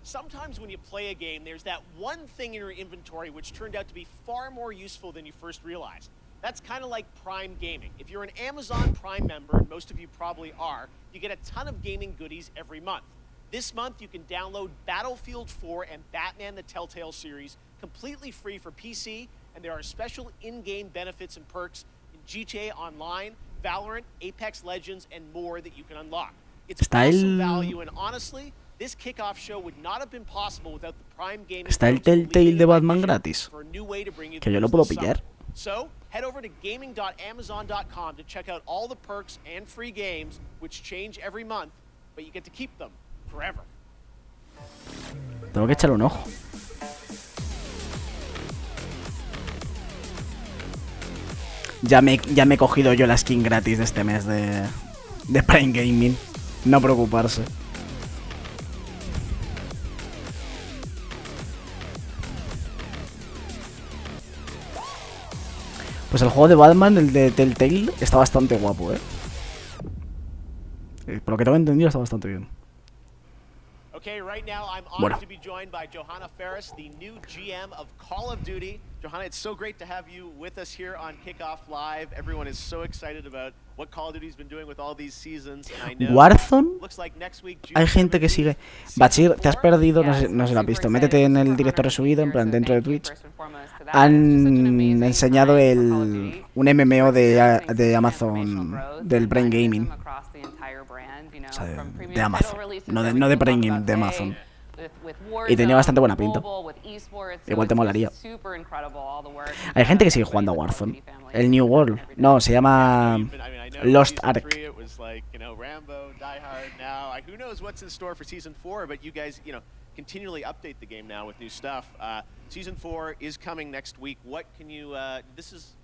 S2: Sometimes when you play a game, there's that one thing in your inventory which turned out to be far more useful than you first realized. That's kind of like Prime Gaming. If you're an Amazon Prime member, and most of you probably are, you get a ton of gaming goodies every month. This month, you can download Battlefield 4 and Batman the Telltale series completely free for PC, and there are special in-game benefits and perks in GTA Online, Valorant, Apex Legends, and more that you can unlock. It's awesome value, and honestly, this kickoff show would not have been possible without the Prime Gaming.
S1: Está el Telltale de Batman gratis, que yo lo puedo pillar.
S2: So, head over to gaming.amazon.com to check out all the perks and free games, which change every month, but you get to keep them forever.
S1: Tengo que echarle un ojo. Ya me he cogido yo la skin gratis de este mes de Prime Gaming. No preocuparse. Pues el juego de Batman, el de Telltale, está bastante guapo, ¿eh? Por lo que tengo entendido, está bastante bien.
S2: Okay, right now I'm honored to be joined by Johanna Ferris, the new GM of Call of Duty. Johanna, it's so great to have you with us here on Kickoff Live. Everyone is so excited about what Call of Duty's been doing with all these seasons. And I know
S1: Warzone,
S2: looks like next week,
S1: hay gente que sigue. Bachir, te has perdido, no se lo has visto. Métete en el directo resubido, en plan dentro de Twitch. Han enseñado un MMO de Amazon, del Prime Gaming. O sea, de Amazon, no de Prime Gaming, de Amazon. Y tenía bastante buena pinta. Igual te molaría. Hay gente que sigue jugando a Warzone. El New World. No, se llama Lost Ark. Continually update the game now with new stuff. Season 4 is coming next week. What can you, this is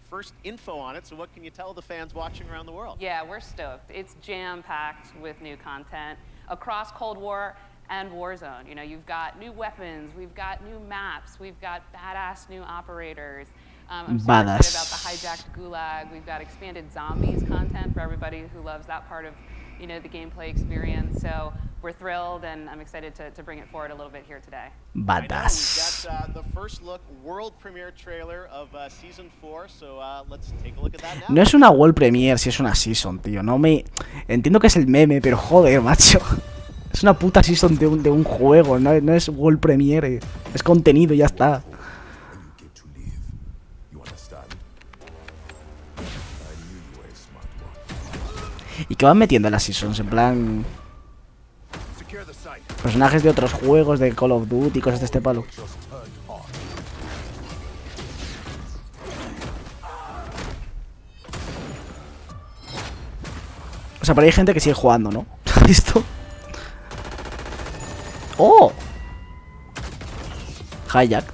S1: first info on it, so what can you tell the fans watching around the world?
S8: Yeah, we're stoked. It's jam-packed with new content across Cold War and Warzone. You know, you've got new weapons, we've got new maps, we've got badass new operators. I'm so excited about the hijacked gulag. We've got expanded zombies content for everybody who loves that part of, you know, the gameplay experience. So we're thrilled, and I'm excited to bring it forward a little bit here today.
S1: Badass.
S2: We've got the first look, world premiere trailer of season 4. So let's take a look at that now.
S1: No es una world premiere, si es una season, tío. No me entiendo que es el meme, pero joder, macho. Es una puta season de un juego, no es world premiere. Es contenido y ya está. ¿Y qué van metiendo en las seasons? En plan... personajes de otros juegos, de Call of Duty, cosas de este palo. O sea, pero hay gente que sigue jugando, ¿no? ¿Has visto? ¡Oh! Hijacked.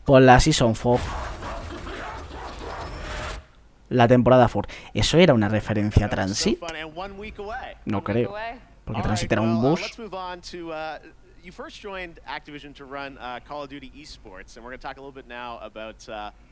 S1: Por la Season 4. La temporada 4. ¿Eso era una referencia a Transit? No creo. Porque Transit era un boss.
S2: you first joined Activision to run Call of Duty esports, and we're going to talk a little bit now about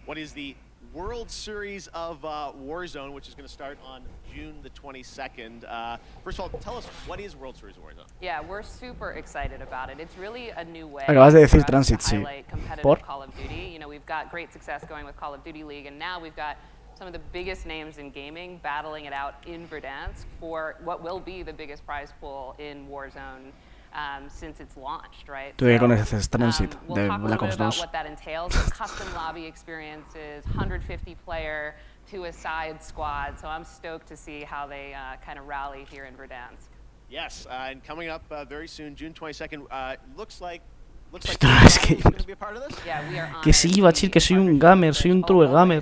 S2: what is the World Series of Warzone, which is going to start on June the 22nd. First of all, tell us, what is World Series of Warzone?
S8: Yeah, we're super excited about it. It's really a new way
S1: Acabas de decir
S8: for us
S1: Transit,
S8: to
S1: sí.
S8: highlight competitive
S1: ¿Por?
S8: Call of Duty. You know, we've got great success going with Call of Duty League, and now we've got some of the biggest names in gaming battling it out in Verdansk for what will be the biggest prize pool in Warzone since it's launched, right?
S1: Tú ya conoces Transit
S8: We'll
S1: de
S8: talk a
S1: Black
S8: little
S1: Ops
S8: bit about
S1: 2.
S8: what that entails. Custom lobby experiences, 150 player to a side squad. So I'm stoked to see how they kind of rally here in Verdansk.
S2: Yes, and coming up very soon, June 22nd, looks like
S1: Es que-
S2: is going to be a part of this.
S8: Yeah, we are
S1: Que sí, bachir, que soy un gamer, soy un true gamer.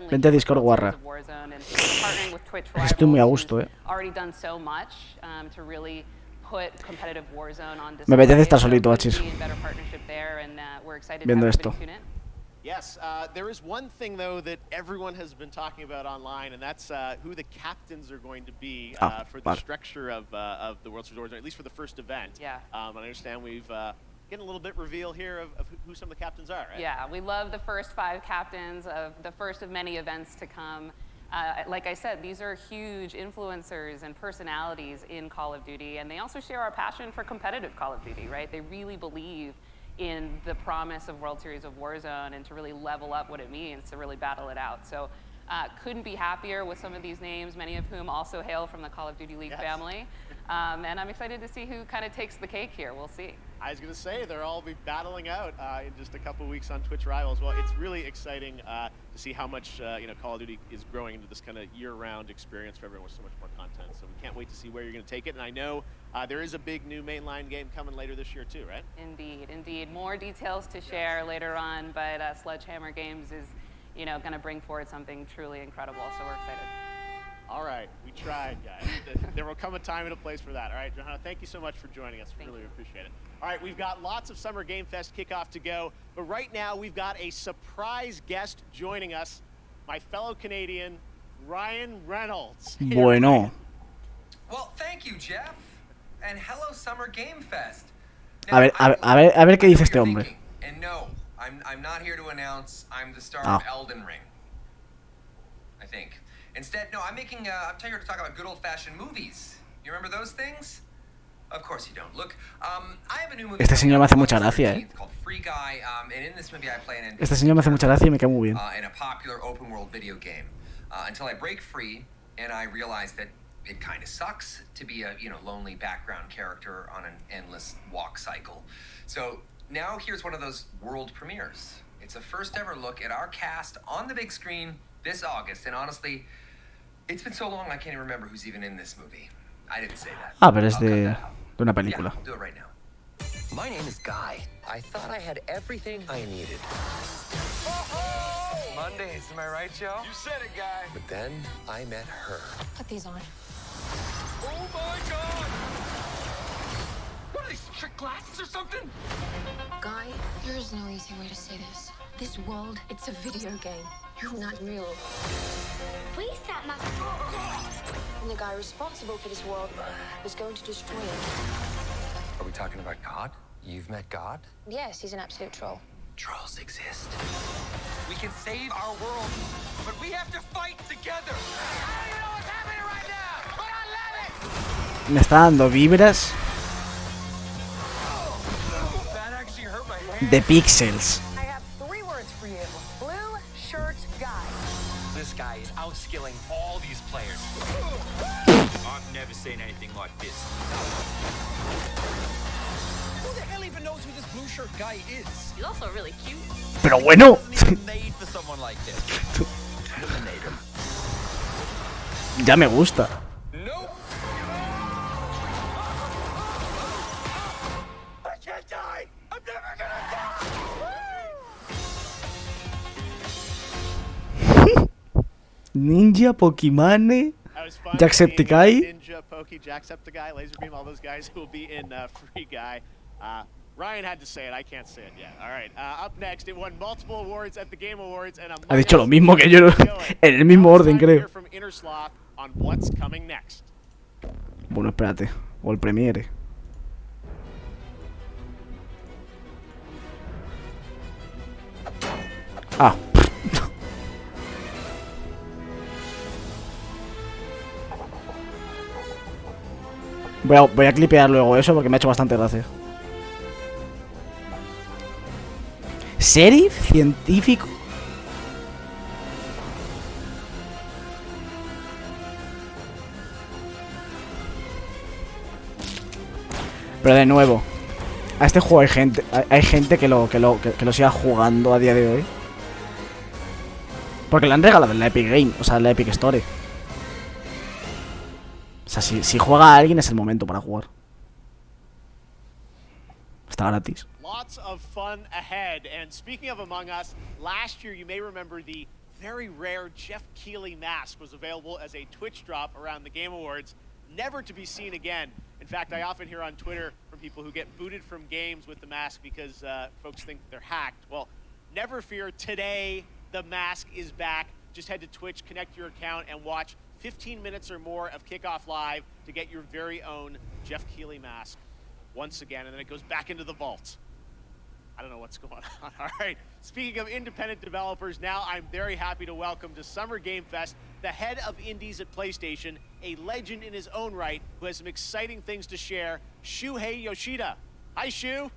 S1: Vente a Discord, guarra. Estoy muy a gusto, Me apetece estar solito, bachir. Viendo esto.
S2: Yes, there is one thing though that everyone has been talking about online, and that's who the captains are going to be for the structure of the World Series of Warzone, at least for the first event.
S8: Yeah.
S2: I understand we've getting a little bit reveal here of who some of the captains are, right?
S8: Yeah, we love the first 5 captains of the first of many events to come. Like I said, these are huge influencers and personalities in Call of Duty, and they also share our passion for competitive Call of Duty, right? They really believe in the promise of World Series of Warzone and to really level up what it means to really battle it out. So couldn't be happier with some of these names, many of whom also hail from the Call of Duty League family. And I'm excited to see who kind of takes the cake here. We'll see.
S2: I was going to say, they'll all be battling out in just a couple weeks on Twitch Rivals. Well, it's really exciting to see how much Call of Duty is growing into this kind of year-round experience for everyone with so much more content. So we can't wait to see where you're going to take it. And I know there is a big new mainline game coming later this year too, right?
S8: Indeed, indeed. More details to share later on, but Sledgehammer Games is going to bring forward something truly incredible. So we're excited.
S2: All right, we tried, guys. There will come a time and a place for that. All right, Johanna, thank you so much for joining us. Really appreciate it. All right, we've got lots of Summer Game Fest kickoff to go, but right now we've got a surprise guest joining us, my fellow Canadian, Ryan Reynolds.
S1: Bueno.
S9: Well, thank you, Jeff, and hello, Summer Game Fest.
S1: A ver qué dice este hombre.
S9: And no, I'm not here to announce I'm the star of Elden Ring. I think. Instead, no, I'm here to talk about good old-fashioned movies. You remember those things? Of course you don't. Look, I have a new movie.
S1: Este señor me hace mucha gracia,
S9: called Free Guy, and in this movie I play an
S1: Este señor me hace mucha gracia y me cae muy bien.
S9: in a popular open-world video game. Until I break free and I realize that it kind of sucks to be a lonely background character on an endless walk cycle. So now here's one of those world premieres. It's a first ever look at our cast on the big screen this August, and honestly, it's been so long I can't even remember who's even in this movie. I didn't say that.
S1: Pero es de una película.
S9: Yeah, I'll do it right now. My name is Guy. I thought I had everything I needed. Mondays, am I right, Joe? You said it, Guy. But then I met her.
S6: Put these on.
S9: Oh my God! What are these, trick glasses or something?
S6: Guy, there's no easy way to say this. This world, it's a video game. You're not real.
S10: Please stop my...
S6: And the guy responsible for this world was going to destroy it.
S9: Are we talking about God? You've met God?
S6: Yes, he's an absolute troll.
S9: Trolls exist. We can save our world, but we have to fight together. I don't even know what's happening right now, but I love it.
S1: Me está dando vibras
S9: That actually hurt my hand.
S1: de pixels.
S11: I have 3 words for you. Blue shirt guy.
S12: This guy is outskilling all these players. I've never seen anything like this.
S9: Who the hell even knows who this blue shirt guy is?
S11: He's also really cute.
S1: Pero bueno.
S12: Made for someone like this. Eliminate him.
S1: Ya me gusta.
S9: Nope. I can't die. I'm never gonna die.
S1: Ninja, Pokimane, Jacksepticeye.
S2: Ninja, Pokey, Jacksepticeye, Laserbeam, all those guys who will be in Free Guy. Ryan had to say it, I can't say it yet. All right, up next, it won multiple awards at the Game Awards, and
S1: Ha dicho lo mismo que yo, en el mismo orden, creo.
S2: From Innersloth on what's coming next.
S1: Bueno, espérate. O el premiere. Ah. Voy a clipear luego eso porque me ha hecho bastante gracia. ¿Sheriff? ¿Científico? Pero de nuevo, a este juego hay gente que lo siga jugando a día de hoy. Porque le han regalado en la Epic Game, o sea, en la Epic Store. O sea, si juega a alguien es el momento para jugar. Está gratis.
S2: Lots of fun ahead. And speaking of Among Us, last year you may remember the very rare Jeff Keighley mask was available as a Twitch drop around the Game Awards, never to be seen again. In fact, I often hear on Twitter from people who get booted from games with the mask because folks think they're hacked. Well, never fear, today the mask is back. Just head to Twitch, connect your account, and watch 15 minutes or more of Kickoff Live to get your very own Jeff Keighley mask once again, and then it goes back into the vault. I don't know what's going on. All right. Speaking of independent developers, now I'm very happy to welcome to Summer Game Fest the head of indies at PlayStation, a legend in his own right, who has some exciting things to share, Shuhei Yoshida. Hi, Shu.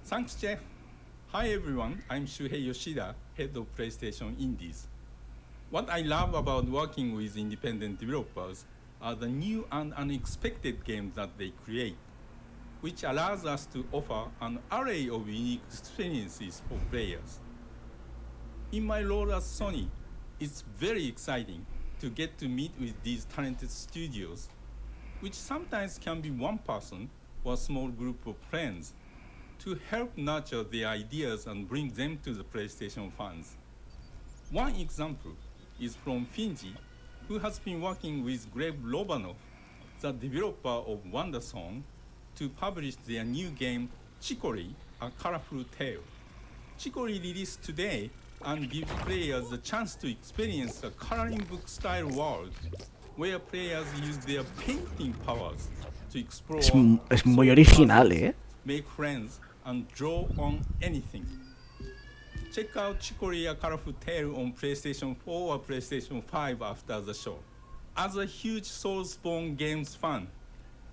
S13: Thanks, Jeff. Hi, everyone. I'm Shuhei Yoshida, head of PlayStation Indies. What I love about working with independent developers are the new and unexpected games that they create, which allows us to offer an array of unique experiences for players. In my role at Sony, it's very exciting to get to meet with these talented studios, which sometimes can be one person or a small group of friends, to help nurture their ideas and bring them to the PlayStation fans. One example is from Finji, who has been working with Gleb Lobanov, the developer of WonderSong, to publish their new game, Chicory, A Colorful Tale. Chicory released today and gives players the chance to experience a coloring book-style world where players use their painting powers to explore,
S1: Es muy original,
S13: make friends, and draw on anything. Check out Chicory, A Colorful Tale on PlayStation 4 or PlayStation 5 after the show. As a huge Soulsborne games fan,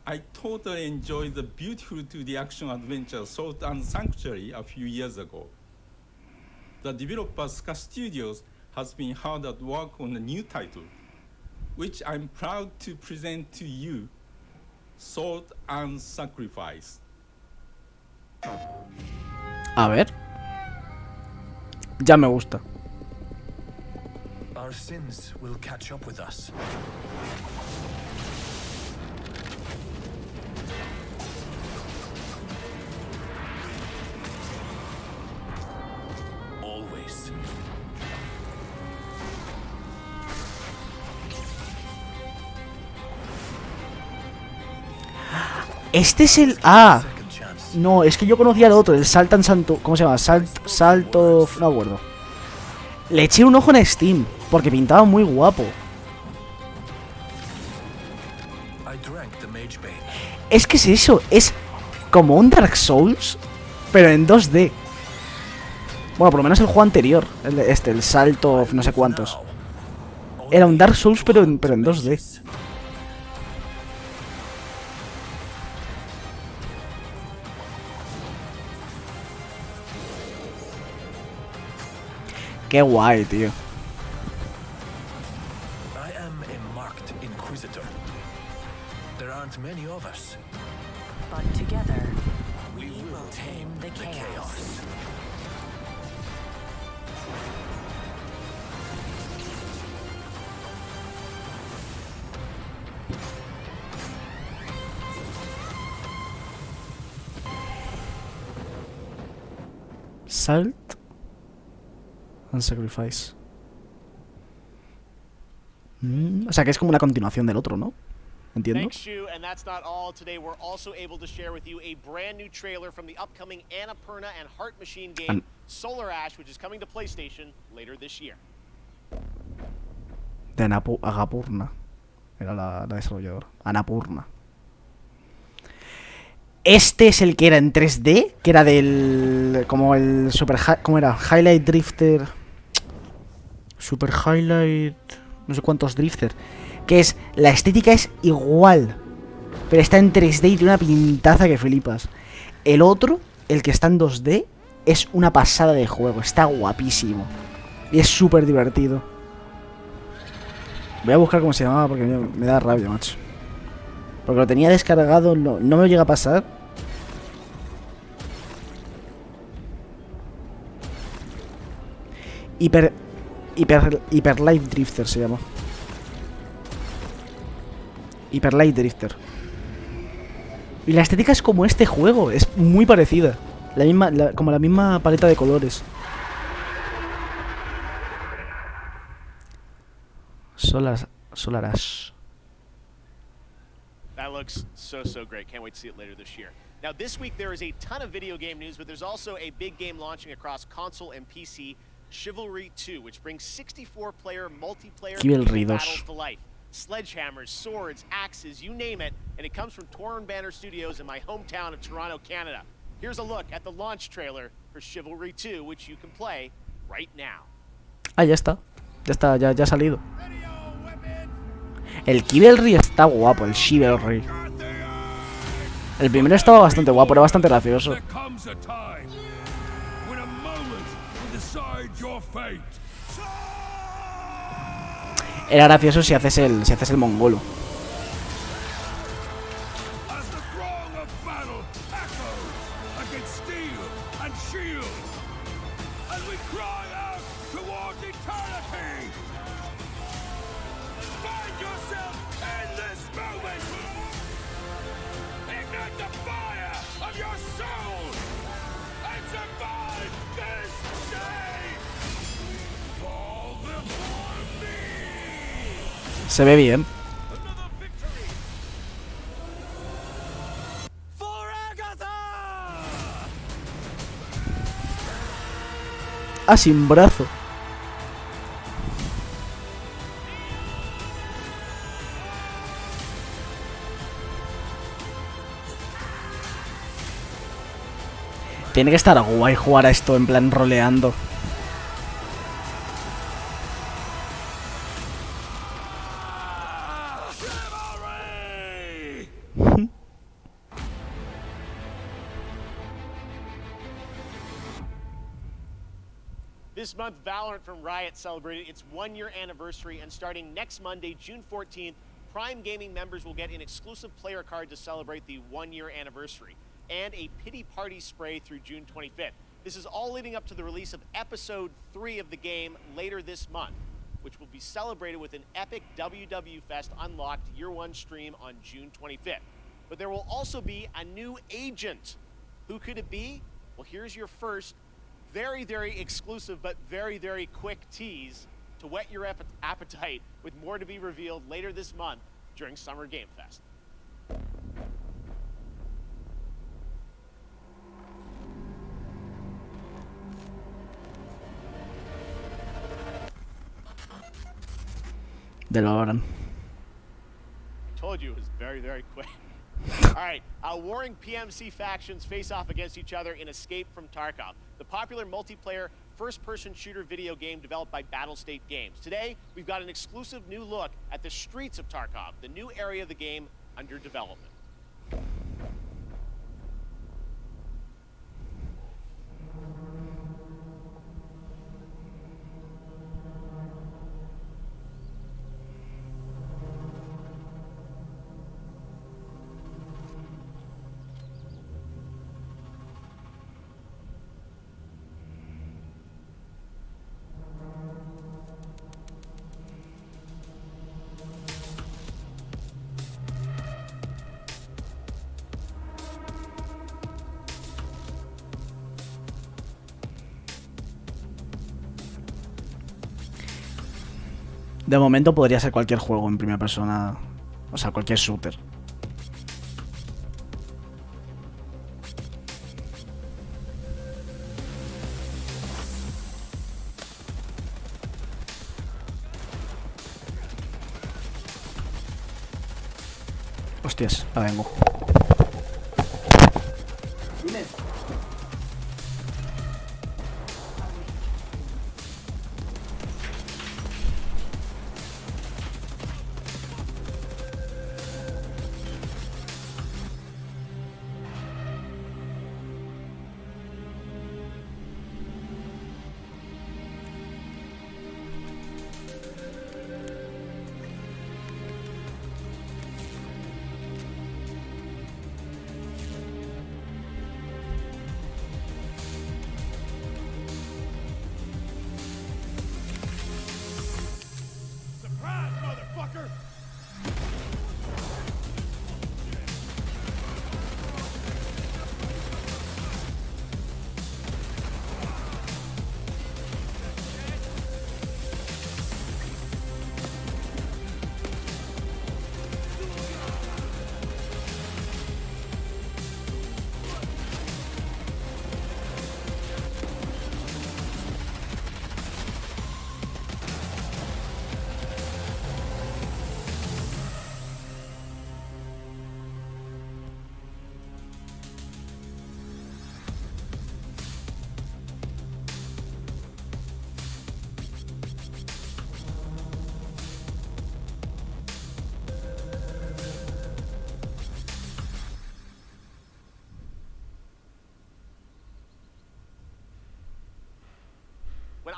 S13: I totally enjoyed the beautiful 2D action adventure Salt and Sanctuary a few years ago. The developer Ska Studios has been hard at work on a new title, which I'm proud to present to you, Salt and Sacrifice.
S1: A ver. Ya me gusta.
S12: Our sins will catch up with us. Always.
S1: Este es el... Ah. No, es que yo conocía el otro, el Saltan Santo... ¿Cómo se llama? Salto... No me acuerdo. Le eché un ojo en Steam, porque pintaba muy guapo. Es que es eso, es como un Dark Souls, pero en 2D. Bueno, por lo menos el juego anterior, el Salto no sé cuántos. Era un Dark Souls, pero en 2D. Qué guay, tío.
S12: I am a marked inquisitor. There aren't many of us.
S11: But together,
S12: We will tame the chaos.
S1: Salt and Sacrifice. O sea que es como una continuación del otro, ¿no? Entiendo.
S2: Thanks, Shu, and that's not all. Today we're also able to share with you a brand new trailer from the upcoming Annapurna and Heart Machine game Solar Ash, which is coming to PlayStation later this year.
S1: De Agapurna. Era la desarrolladora. Annapurna. Este es el que era en 3D, que era del... como el Super... ¿Cómo era? Highlight Drifter... Super Highlight... No sé cuántos Drifter. Que es... La estética es igual. Pero está en 3D y tiene una pintaza que flipas. El otro, el que está en 2D, es una pasada de juego. Está guapísimo. Y es súper divertido. Voy a buscar cómo se llamaba porque me da rabia, macho. Porque lo tenía descargado, no me llega a pasar. Hyper Light Drifter se llama. Hyper Light Drifter. Y la estética es como este juego, es muy parecida. Como la misma paleta de colores. Solar Ash.
S2: That looks so great. Can't wait to see it later this year. Now, this week there is a ton of video game news, but there's also a big game launching across console and PC, Chivalry 2, which brings 64-player multiplayer battles to life. Sledgehammers, swords, axes, you name it, and it comes from Torn Banner Studios in my hometown of Toronto, Canada. Here's a look at the launch trailer for Chivalry 2, which you can play right now.
S1: Ah, ya está. Ya ha salido. El Chivalry está guapo, el Chivalry. El primero estaba bastante guapo, era bastante gracioso. Era gracioso si haces el mongolo. Se ve bien. Ah, sin brazo. Tiene que estar guay jugar a esto en plan roleando.
S2: This month, Valorant from Riot celebrated its one-year anniversary, and starting next Monday, June 14th, Prime Gaming members will get an exclusive player card to celebrate the one-year anniversary, and a pity party spray through June 25th. This is all leading up to the release of Episode 3 of the game later this month, which will be celebrated with an epic WW Fest Unlocked Year 1 stream on June 25th. But there will also be a new agent. Who could it be? Well, here's your first very exclusive but very quick tease to whet your appetite, with more to be revealed later this month during Summer Game Fest.
S1: Del Valorant.
S2: Told you it was very quick. Alright, warring PMC factions face off against each other in Escape from Tarkov, the popular multiplayer first-person shooter video game developed by Battlestate Games. Today, we've got an exclusive new look at the streets of Tarkov, the new area of the game under development.
S1: De momento podría ser cualquier juego en primera persona. O sea, cualquier shooter. Hostias, la vengo.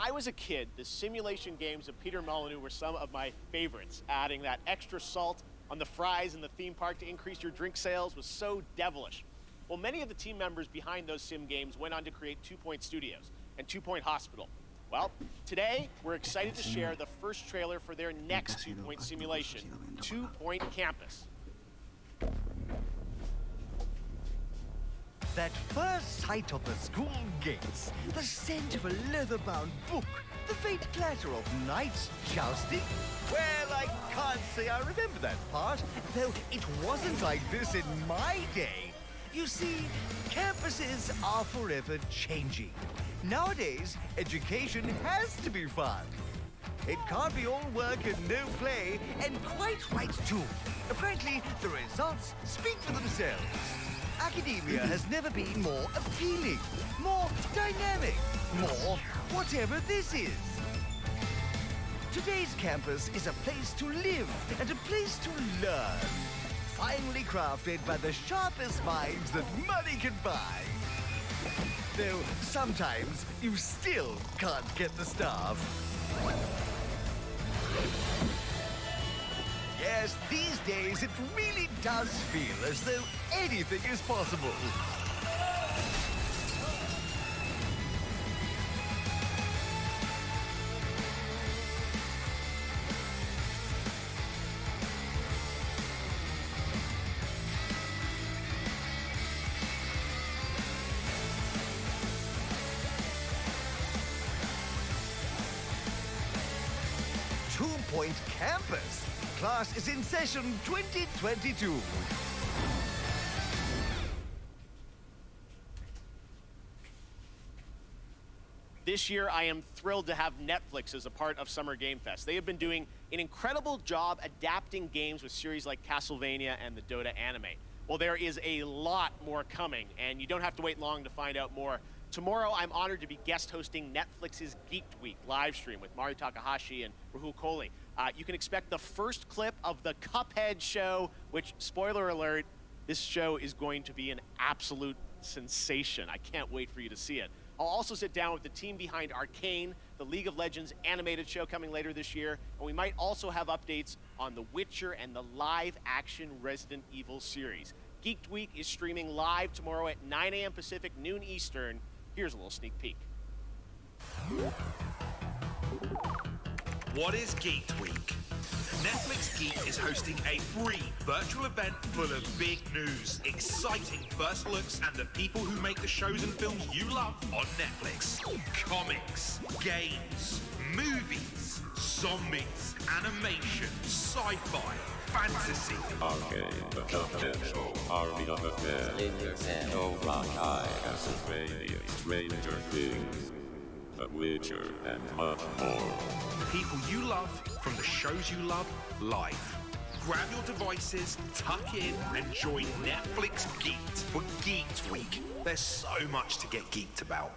S2: I was a kid, the simulation games of Peter Molyneux were some of my favorites. Adding that extra salt on the fries in the theme park to increase your drink sales was so devilish. Well, many of the team members behind those sim games went on to create 2 Point Studios and 2 Point Hospital. Well, today we're excited to share the first trailer for their next 2 Point simulation, 2 Point Campus.
S14: That first sight of the school gates, the scent of a leather-bound book, the faint clatter of knights jousting. Well, I can't say I remember that part, though it wasn't like this in my day. You see, campuses are forever changing. Nowadays, education has to be fun. It can't be all work and no play, and quite right too. Frankly, the results speak for themselves. Academia has never been more appealing, more dynamic, more whatever this is. Today's campus is a place to live and a place to learn. Finely crafted by the sharpest minds that money can buy. Though sometimes you still can't get the staff. Yes, these days it really does feel as though anything is possible. Point Campus. Class is in session 2022.
S2: This year, I am thrilled to have Netflix as a part of Summer Game Fest. They have been doing an incredible job adapting games with series like Castlevania and the Dota anime. Well, there is a lot more coming, and you don't have to wait long to find out more. Tomorrow, I'm honored to be guest hosting Netflix's Geeked Week live stream with Mari Takahashi and Rahul Kohli. You can expect the first clip of the Cuphead show, which, spoiler alert, this show is going to be an absolute sensation. I can't wait for you to see it. I'll also sit down with the team behind Arcane, the League of Legends animated show coming later this year, and we might also have updates on The Witcher and the live-action Resident Evil series. Geeked Week is streaming live tomorrow at 9 a.m. Pacific, noon Eastern. Here's a little sneak peek.
S15: What is Geeked Week? Netflix Geeked is hosting a free virtual event full of big news, exciting first looks, and the people who make the shows and films you love on Netflix. Comics, games, movies, zombies, animation, sci-fi, fantasy.
S16: Arcade, the Confes, Army of Affairs, No Rock High, Castlevania, Stranger Things, The Witcher, and much more.
S15: People you love from the shows you love live. Grab your devices, tuck in, and join Netflix Geeked for Geeked Week. There's so much to get geeked about.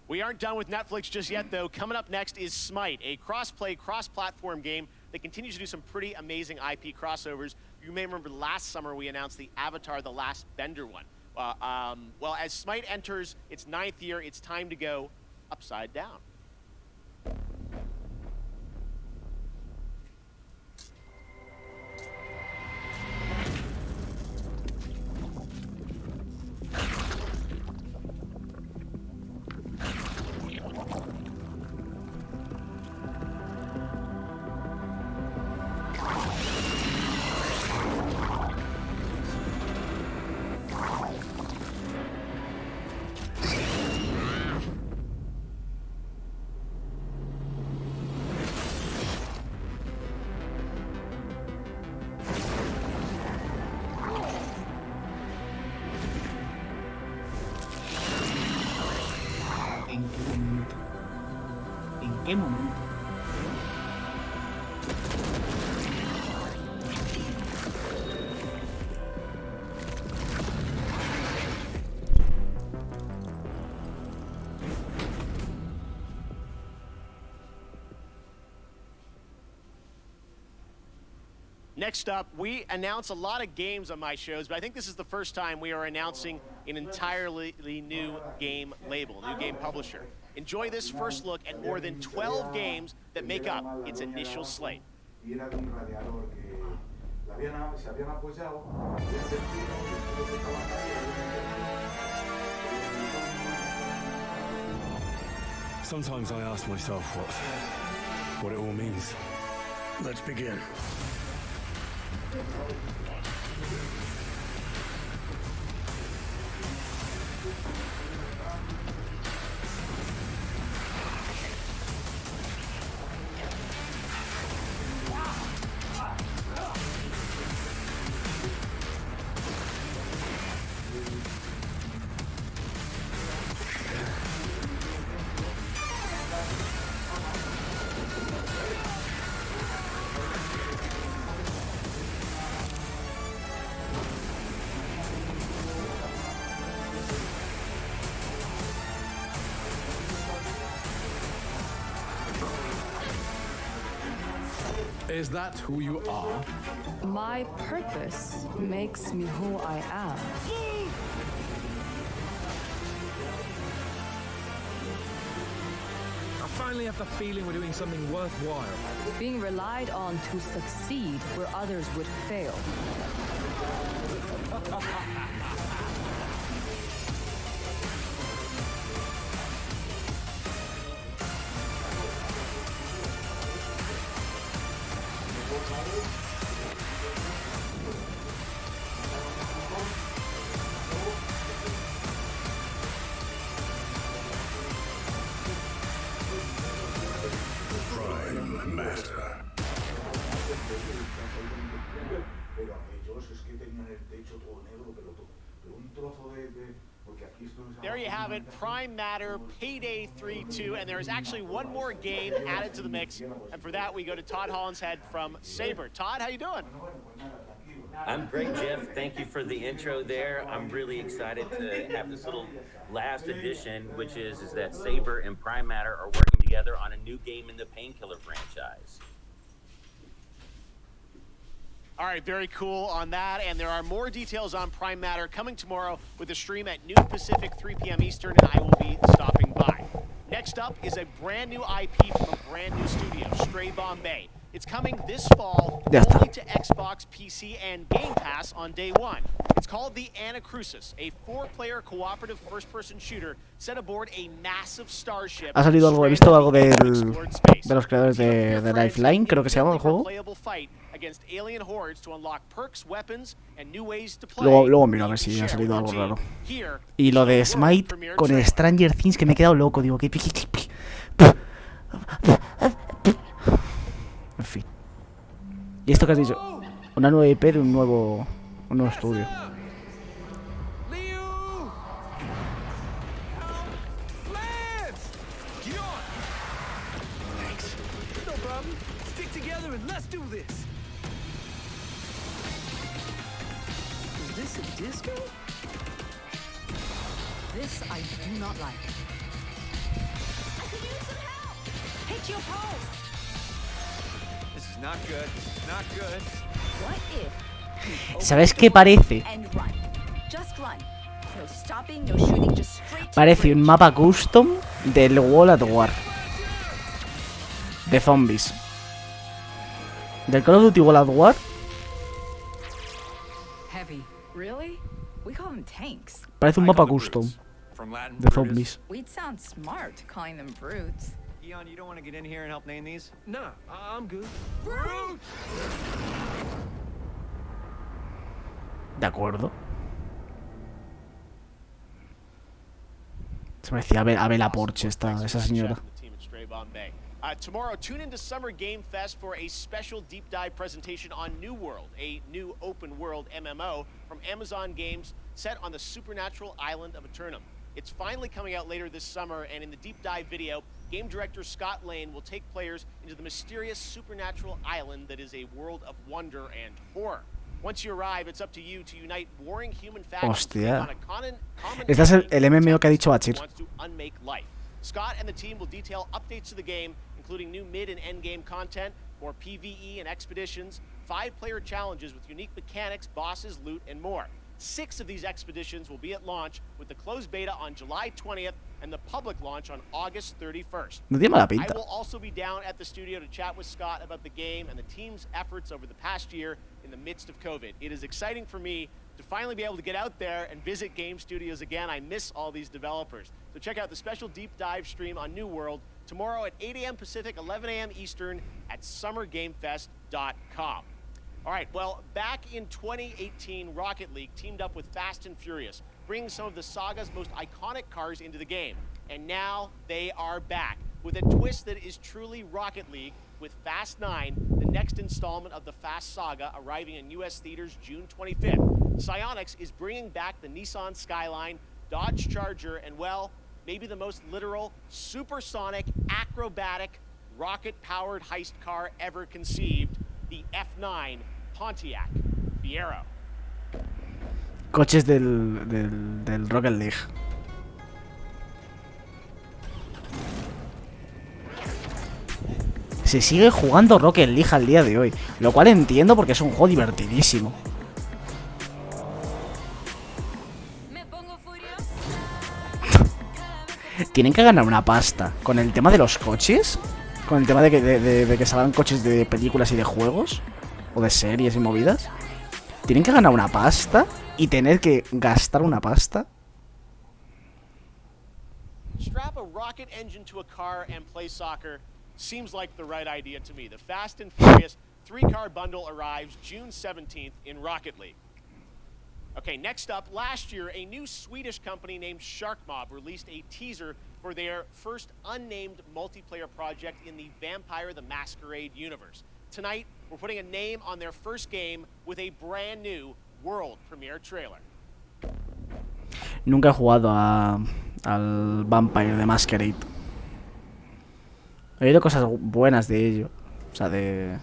S2: We aren't done with Netflix just yet, though. Coming up next is Smite, a cross-play, cross-platform game that continues to do some pretty amazing IP crossovers. You may remember last summer we announced the Avatar: The Last Bender one. Well, as Smite enters its 9th year, it's time to go upside down.
S1: ¿En qué momento?
S2: Next up, we announce a lot of games on my shows, but I think this is the first time we are announcing an entirely new game label, new game publisher. Enjoy this first look at more than 12 games that make up its initial slate.
S17: Sometimes I ask myself what it all means. Let's begin.
S18: Is that who you are?
S19: My purpose makes me who I am.
S20: I finally have the feeling we're doing something worthwhile.
S19: Being relied on to succeed where others would fail.
S7: Prime Matter.
S2: There you have it, Prime Matter, Payday 3-2, and there is actually one more game added to the mix, and for that we go to Todd Hollinshead from Saber. Todd, how you doing?
S21: I'm great, Jeff. Thank you for the intro there. I'm really excited to have this little last addition, which is that Saber and Prime Matter are working together on a new game in the Painkiller franchise.
S2: All right, very cool on that, and there are more details on Prime Matter coming tomorrow with a stream at noon Pacific, 3 p.m. Eastern, and I will be stopping by. Next up is a brand new IP from a brand new studio, Stray Bombay. It's coming this fall only to Xbox, PC, and Game Pass on day one. It's called The Anacrusis, a 4-player cooperative first-person shooter set aboard a massive starship.
S1: Ha salido algo, he visto algo de los creadores de Lifeline, creo que se llama el juego. Luego miro a ver si ha salido algo raro. Y lo de Smite con Stranger Things, que me he quedado loco, digo, que... En fin. ¿Y esto que has dicho? Una nueva IP de un nuevo estudio.
S19: Disco? This I do not like.
S11: I could use some help. Hit your pulse.
S12: This is not good. This is not good.
S11: What if?
S1: ¿Sabes qué parece?
S11: And run. Just run. No stopping, no shooting, just straight.
S1: Parece un mapa custom del World at War. De zombies. Del Call of Duty World at War.
S19: Heavy. Really? We call them tanks.
S1: Parece un mapa custom de zombies.
S19: We'd sound smart calling them brutes.
S12: Eon, you don't want to get in here and help name these?
S20: No, I'm good.
S11: Brute!
S1: De acuerdo. Se parecía a Bella Porsche esa señora.
S2: Tomorrow, tune into Summer Game Fest for a special deep dive presentation on New World, a new open world MMO from Amazon Games set on the supernatural island of Eternum. It's finally coming out later this summer, and in the deep dive video, game director Scott Lane will take players into the mysterious supernatural island that is a world of wonder and horror. Once you arrive, it's up to you to unite warring human factions
S1: Hostia.
S2: on a common
S1: Este es el MMO que ha dicho Bachir.
S2: wants to unmake life. Scott and the team will detail updates to the game, including new mid and end game content, more PvE and expeditions, 5-player challenges with unique mechanics, bosses, loot, and more. 6 of these expeditions will be at launch, with the closed beta on July 20th and the public launch on August 31st.
S1: No tiene mala
S2: I
S1: pinta.
S2: will also be down at the studio to chat with Scott about the game and the team's efforts over the past year in the midst of COVID. It is exciting for me to finally be able to get out there and visit game studios again. I miss all these developers. So check out the special deep dive stream on New World tomorrow at 8 a.m. Pacific, 11 a.m. Eastern at summergamefest.com. All right, well, back in 2018, Rocket League teamed up with Fast and Furious, bringing some of the saga's most iconic cars into the game. And now they are back with a twist that is truly Rocket League with Fast 9, the next installment of the Fast saga arriving in U.S. theaters June 25th. Psyonix is bringing back the Nissan Skyline, Dodge Charger, and, well, maybe the most literal, supersonic, acrobatic, rocket-powered heist car ever conceived, the F9 Pontiac Fiero.
S1: Coches del Rocket League. Se sigue jugando Rocket League al día de hoy, lo cual entiendo porque es un juego divertidísimo. Tienen que ganar una pasta con el tema de los coches, con el tema de que salgan coches de películas y de juegos, o de series y movidas. Tienen que ganar una pasta y tener que gastar una pasta.
S2: Strap a rocket engine to a car and play soccer seems like the right idea to me. The Fast and Furious 3-car bundle arrives June 17th in Rocket League. Okay, next up, last year, a new Swedish company named Shark Mob released a teaser for their first unnamed multiplayer project in the Vampire the Masquerade universe. Tonight, we're putting a name on their first game with a brand new world premiere trailer.
S1: Nunca he jugado al Vampire the Masquerade. He oído cosas buenas de ello. O sea, de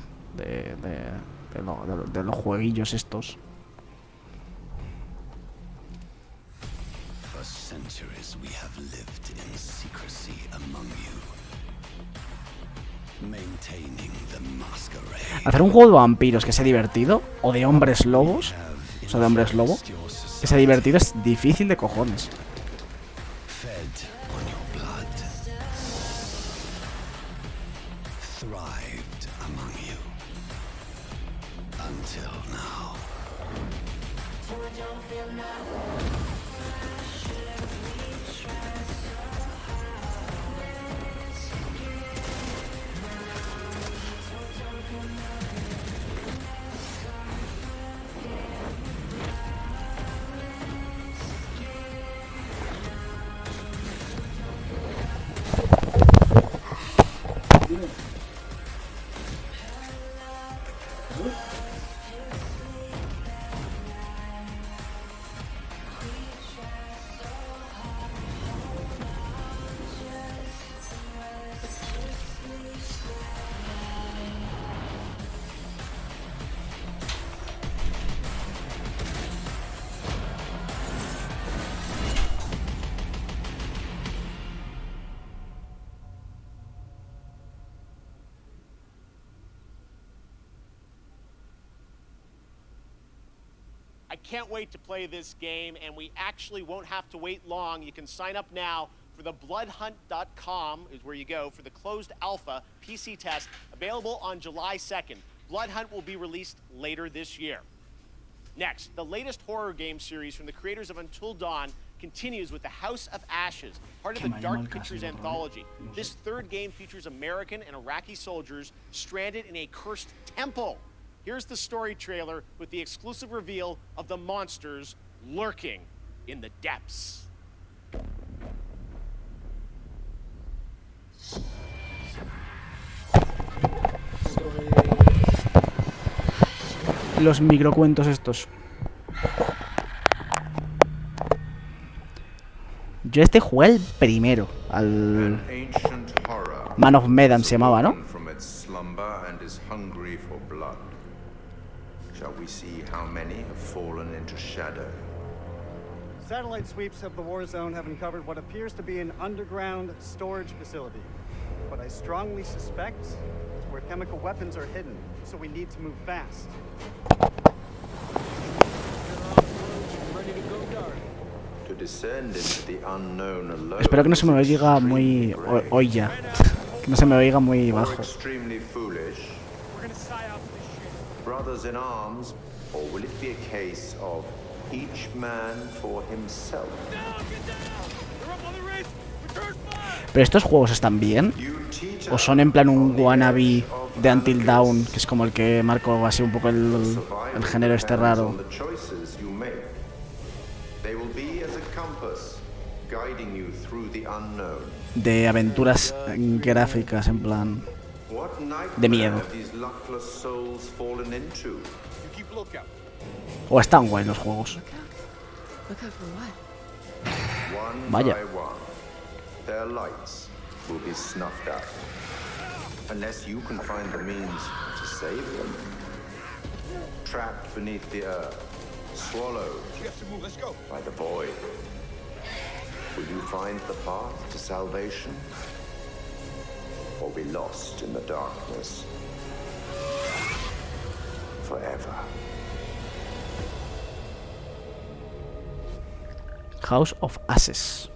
S1: los jueguillos estos.
S7: For centuries we have lived in secrecy among you, maintaining the masquerade.
S1: Hacer un juego de vampiros que sea divertido, o de hombres lobos, o sea, de hombres lobo, que sea divertido es difícil de cojones.
S7: Fed on your blood, thrived among you, until now.
S2: I can't wait to play this game, and we actually won't have to wait long. You can sign up now for the bloodhunt.com is where you go for the closed alpha PC test, available on July 2nd. Bloodhunt will be released later this year. Next, the latest horror game series from the creators of Until Dawn continues with the House of Ashes, part of the Dark Pictures anthology. This third game features American and Iraqi soldiers stranded in a cursed temple. Here's the story trailer with the exclusive reveal of the monsters lurking in the depths.
S1: Los microcuentos estos. Yo jugué el primero, al Man of Medan se llamaba, ¿no?
S4: Shall we see how many have fallen into shadow?
S22: Satellite sweeps of the war zone have uncovered what appears to be an underground storage facility. But I strongly suspect it's where chemical weapons are hidden, so we need to move fast.
S1: Espero que no se me oiga muy... Oya. Que no se me oiga muy bajo.
S4: Brothers in arms, or will it be a case of each man for himself?
S1: ¿Pero estos juegos están bien? ¿O son en plan un wannabe de Until Dawn, que es como el que marcó así un poco el género este raro? De aventuras gráficas, en plan... de miedo. O están guay los juegos. Vaya.
S4: Their lights will be snuffed out. Unless you can find the means to save them. Trapped beneath the earth, swallowed by the void. Will you find the path to salvation? Or be lost in the darkness forever?
S1: House of Ashes.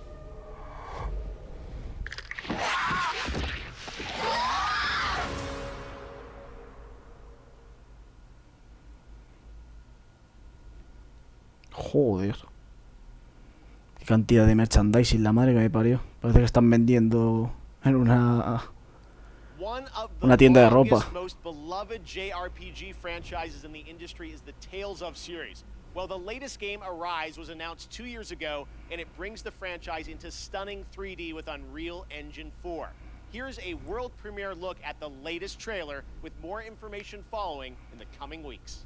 S1: Joder. Qué cantidad de merchandising, la madre que me parió. Parece que están vendiendo en una tienda de ropa.
S2: Well, the latest game, Arise, was announced 2 years ago, and it brings the franchise into stunning 3D with Unreal Engine 4. Here's a world premiere look at the latest trailer, with more information following in the coming weeks.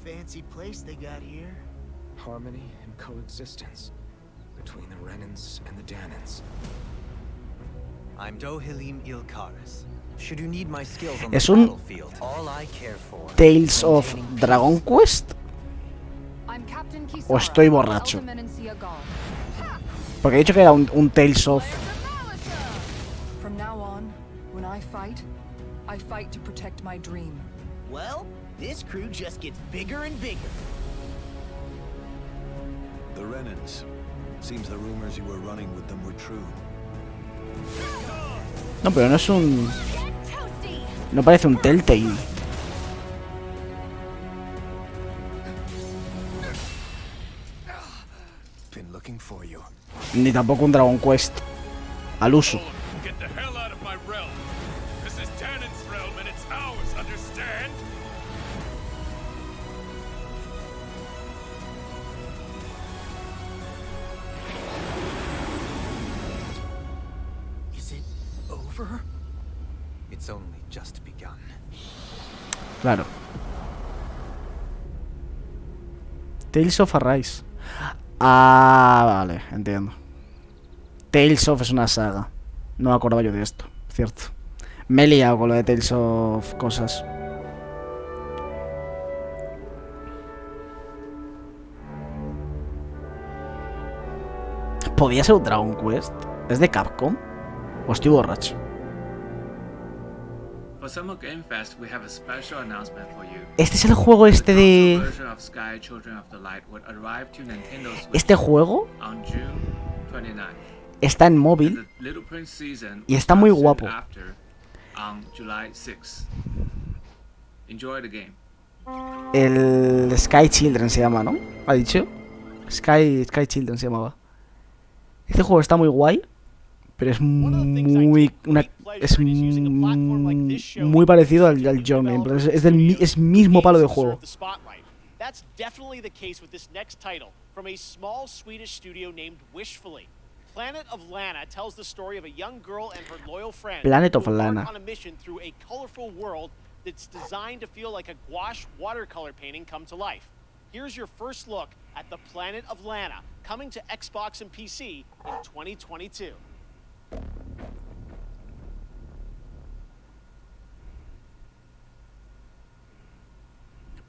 S3: Fancy place they got here.
S5: Harmony and coexistence between the Renans and the Danans.
S3: I'm Dohilim Ilkaris. Should you need my skills on the
S1: ¿Es un
S3: battlefield, all I care for
S1: Tales of Dragon Quest? ¿O estoy borracho? Porque he dicho que era un Tales of...
S19: From now on, when I fight to protect my dream.
S3: Well, this crew just gets bigger and bigger.
S7: The Renans. Seems the rumors you were running with them were true.
S1: No, pero no es un... No parece un Telltale.
S5: Been looking for you.
S1: Ni tampoco un Dragon Quest. Al uso.
S15: Get the hell out of my realm. This is Danan's realm and it's ours, understand?
S3: Is it over? It's only just begun.
S1: Claro. Tales of Arise. Ah, vale, entiendo. Tales of es una saga. No me acordaba yo de esto, cierto. Me he liado con lo de Tales of cosas. ¿Podía ser un Dragon Quest? ¿Es de Capcom? ¿O estoy borracho?
S23: For Summer Game Fest, we have a special announcement for you.
S1: Este es el juego este de...
S23: Version of Sky Children of the Light would arrive to Nintendo Switch
S1: Este juego
S23: on June 29.
S1: está en móvil
S23: Little Prince Season
S1: y está muy
S23: soon
S1: guapo.
S23: after, on July 6. Enjoy the game.
S1: El Sky Children se llama, ¿no? ¿Ha dicho? Sky Children se llamaba. Este juego está muy guay, pero es muy muy parecido al Journey. Es mismo palo de juego.
S2: That's definitely the case with this next title from a small Swedish studio named Wishfully. Planet of Lana tells the story of a young girl and her loyal friend
S1: Planet of
S2: who embark
S1: Lana.
S2: on a mission through a colorful world that's designed to feel like a gouache watercolor painting come to life. Here's your first look at the Planet of Lana, coming to Xbox and PC in 2022.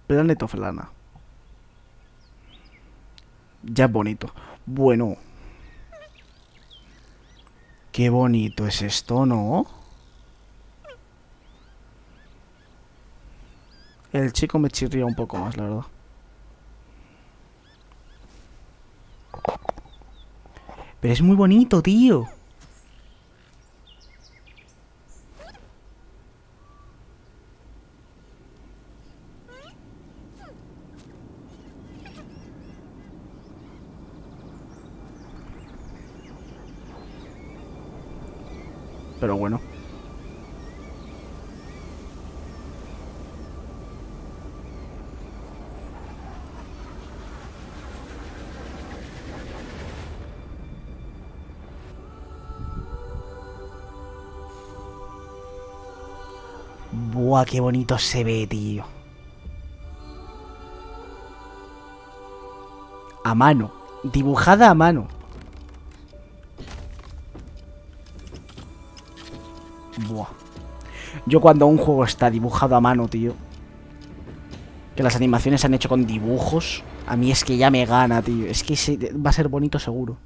S1: Planet of Lana. Ya es bonito. Bueno. Qué bonito es esto, ¿no? El chico me chirría un poco más, la verdad. Pero es muy bonito, tío. Pero bueno. Buah, qué bonito se ve, tío. A mano. Dibujada a mano. Buah. Yo cuando un juego está dibujado a mano, tío, que las animaciones se han hecho con dibujos, a mí es que ya me gana, tío. Es que va a ser bonito seguro.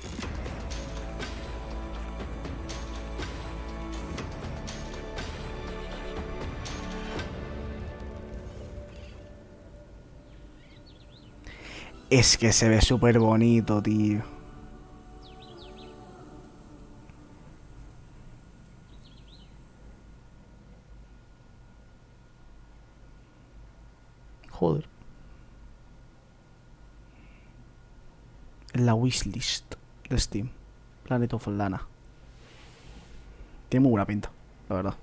S1: Es que se ve súper bonito, tío. Joder. En la wishlist de Steam. Planet of Lana. Tiene muy buena pinta, la verdad.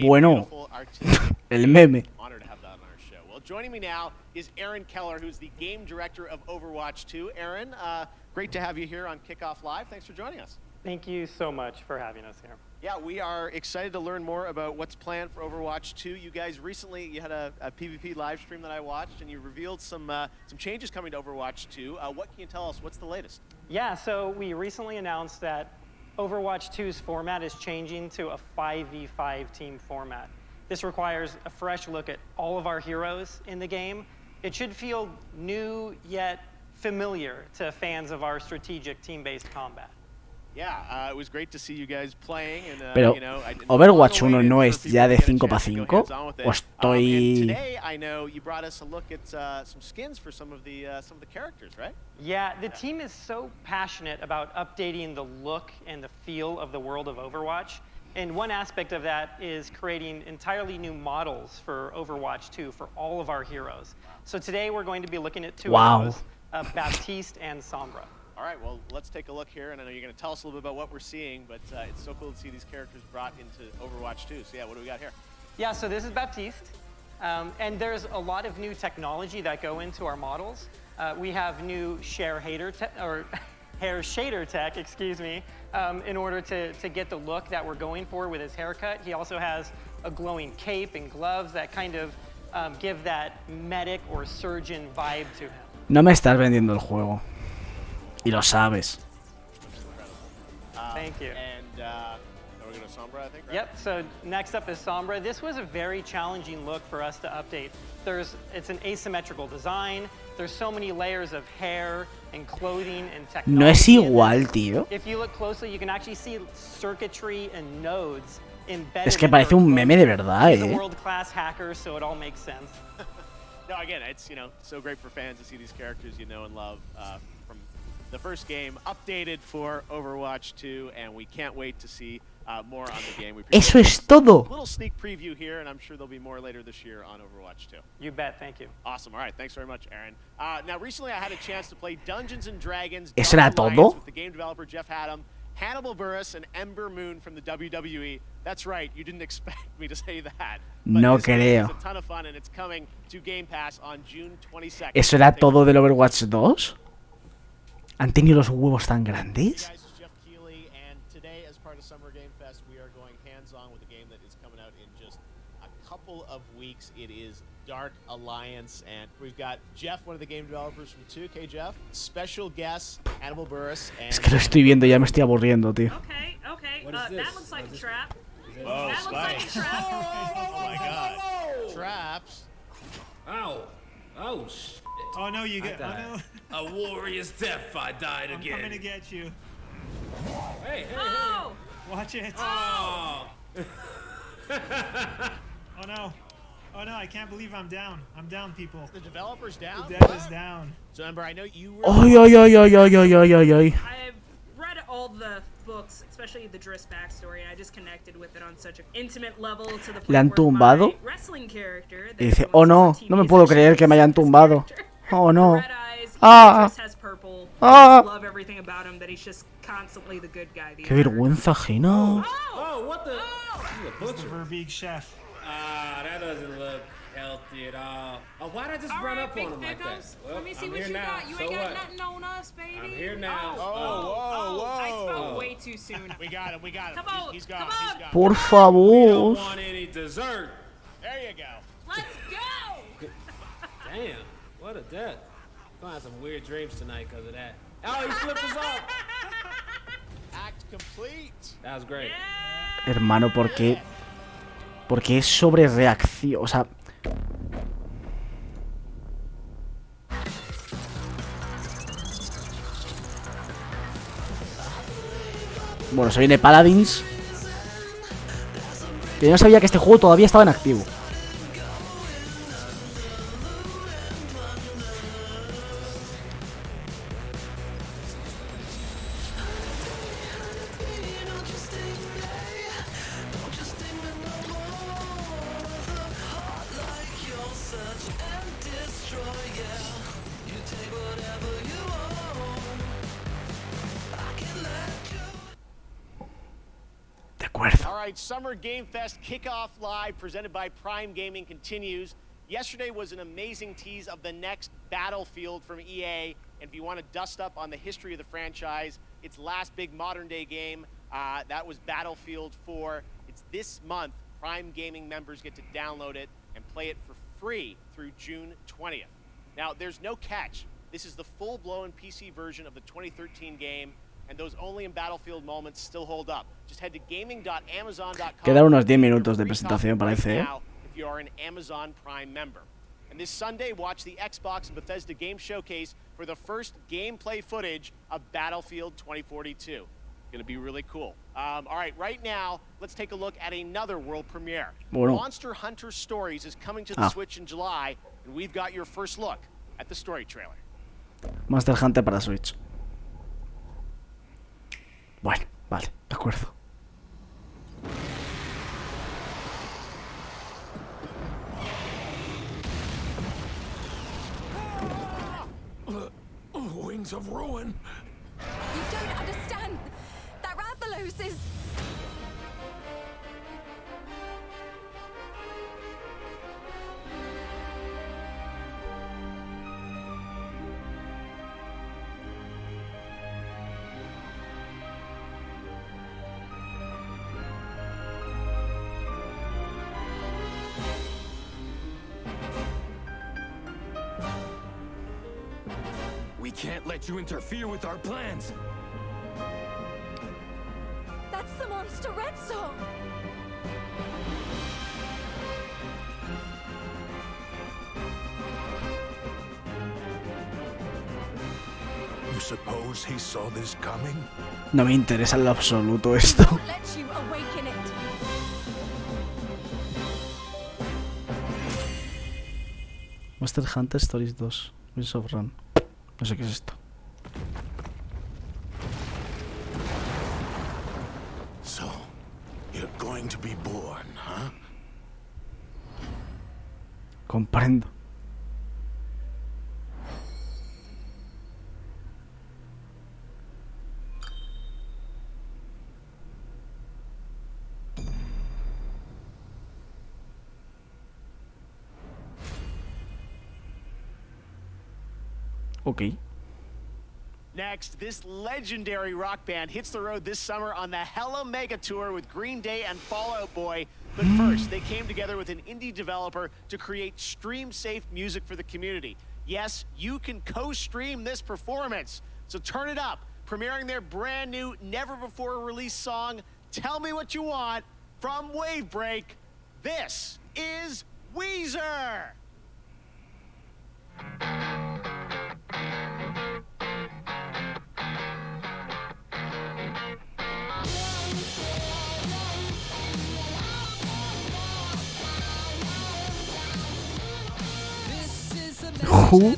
S1: Bueno, el meme.
S2: Well, joining me now is Aaron Keller, who's the game director of Overwatch 2. Aaron, great to have you here on Kickoff Live. Thanks for joining us.
S6: Thank you so much for having us here.
S2: Yeah, we are excited to learn more about what's planned for Overwatch 2. You guys recently, you had a PvP live stream that I watched, and you revealed some changes coming to Overwatch 2. What can you tell us? What's the latest?
S6: Yeah, so we recently announced that Overwatch 2's format is changing to a 5v5 team format. This requires a fresh look at all of our heroes in the game. It should feel new yet familiar to fans of our strategic team-based combat.
S2: Yeah, it was great to see you guys playing, and
S1: Pero
S2: you know,
S1: Overwatch 1 no es ya de 5x5 o estoy.
S2: Today, I know you brought us a look at some skins for some of the characters, right?
S6: Yeah, the team is so passionate about updating the look and the feel of the world of Overwatch. And one aspect of that is creating entirely new models for Overwatch 2 for all of our heroes. So today we're going to be looking at two of those, Baptiste and Sombra.
S2: All right, well, let's take a look here, and I know you're going to tell us a little bit about what we're seeing, but it's so cool to see these characters brought into Overwatch 2. So yeah, what do we got here?
S6: Yeah, so this is Baptiste, and there's a lot of new technology that go into our models. We have new hair shader tech, excuse me, in order to get the look that we're going for with his haircut. He also has a glowing cape and gloves that kind of give that medic or surgeon vibe to him.
S1: No me estás vendiendo el juego. Y lo sabes.
S6: Thank you.
S2: And we're going to Sombra, I think, right?
S6: Yep, so next up is Sombra. This was a very challenging look for us to update. It's an asymmetrical design. There's so many layers of hair and clothing and technology.
S1: No es igual, tío.
S6: If you look closely, you can actually see circuitry and nodes embedded.
S1: Es que parece un meme de verdad,
S6: He's a world-class hacker, so it all makes sense.
S2: No, again, it's so great for fans to see these characters you know and love from the first game updated for Overwatch 2, and we can't wait to see more on the game.
S1: Eso es todo.
S2: A little sneak preview here, and I'm sure there'll be more later this year on Overwatch 2.
S6: You bet, thank you.
S2: Awesome. All right, thanks very much, Aaron. Now, recently I had a chance to play Dungeons & Dragons
S1: ¿Eso era todo?
S2: with the game developer Jeff Haddam, Hannibal Buress, and Ember Moon from the WWE. That's right, you didn't expect me to say that. But
S1: No
S2: this game is
S1: creo.
S2: a ton of fun, and it's coming to Game Pass on June 22nd.
S1: ¿Eso era todo del Overwatch 2? ¿Han tenido los huevos tan grandes?
S2: Guys, it's Jeff Keighley, and today, as part of Summer Game Fest, we are going hands-on with a game that is coming out in just a couple of weeks. It is Dark Alliance, and we've got Jeff, one of the game developers from 2. Okay, Jeff. Special guest, Hannibal Buress. And
S1: Es que lo estoy viendo, ya me estoy aburriendo, tío.
S11: Okay, that looks like a trap.
S2: Oh,
S11: That looks like a trap.
S2: Oh my god. Traps.
S8: Ow. Oh, shit.
S9: Oh, no, you get... Oh, no.
S8: A warrior's death, I died again.
S9: I'm coming to get you.
S8: Hey, hey,
S9: Oh! Watch it.
S8: Oh!
S9: Oh, no. Oh, no, I can't believe I'm down. I'm down, people.
S2: The developer's down?
S9: The dev is down.
S2: So, Ember, I know you were...
S10: I've read all the books, especially the Driss backstory, and I just connected with it on such an intimate level to the
S1: ¿Le han
S10: point where
S1: tumbado?
S10: my wrestling character,
S1: Y dice, oh no, no me puedo creer que me hayan tumbado. Oh no. Ah.
S10: has purple.
S1: Ah.
S10: I love everything about him, that he's just constantly the good guy.
S1: Qué vergüenza ajena.
S8: Oh, what the?
S9: It's the Verbeek chef.
S8: Ah, that doesn't look healthy at all. Oh, why'd I just run up on him like that? Well,
S11: Let me see
S8: I'm
S11: what
S8: here
S11: you
S8: now.
S11: got. You
S8: So
S11: ain't got
S8: what?
S11: nothing on us, baby.
S8: I'm here now.
S11: I spoke way too soon.
S2: We got him. We got him.
S11: Come on.
S2: He's gone.
S11: Come
S2: He's
S11: on.
S2: gone.
S1: Por
S8: We
S1: favor.
S8: don't want any dessert.
S2: There you go.
S11: Let's go.
S8: Damn, what a death. Gonna have some weird dreams tonight because of that. Oh, he flipped us off.
S2: Act complete.
S8: That was great.
S1: Hermano, ¿por qué? Porque es sobre reacción, o sea... Bueno, se viene Paladins. Que yo no sabía que este juego todavía estaba en activo.
S2: All right, Summer Game Fest Kickoff Live presented by Prime Gaming continues. Yesterday was an amazing tease of the next Battlefield from EA. And if you want to dust up on the history of the franchise, its last big modern day game, that was Battlefield 4. It's this month. Prime Gaming members get to download it and play it for free through June 20th. Now, there's no catch. This is the full-blown PC version of the 2013 game. And those only in Battlefield moments still hold up. Just head to gaming.amazon.com.
S1: Quedan unos 10 minutos de presentación, parece, ¿eh?
S2: If you are an Amazon Prime member. And this Sunday, watch the Xbox and Bethesda Game Showcase for the first gameplay footage of Battlefield 2042. Going to be really cool. All right, right now, let's take a look at another world premiere.
S1: Bueno.
S2: Monster Hunter Stories is coming to the Switch in July, and we've got your first look at the story trailer.
S1: Monster Hunter para Switch. Bueno, vale, de acuerdo.
S17: Wings of ruin.
S11: You don't understand. That Rathalos is...
S17: We can't let you interfere with our plans.
S11: That's the monster Red Song.
S7: You suppose he saw this coming?
S1: No me interesa en lo absoluto esto.
S11: Let you awaken it.
S1: Monster Hunter Stories 2. Wings of Run. No sé qué es esto.
S7: So, you're going to be born, huh?
S1: Comprendo. Okay.
S2: Next, this legendary rock band hits the road this summer on the Hella Mega Tour with Green Day and Fall Out Boy. But first, they came together with an indie developer to create stream-safe music for the community. Yes, you can co-stream this performance. So turn it up, premiering their brand new, never-before-released song, Tell Me What You Want, from Wavebreak. This is Weezer!
S1: Who?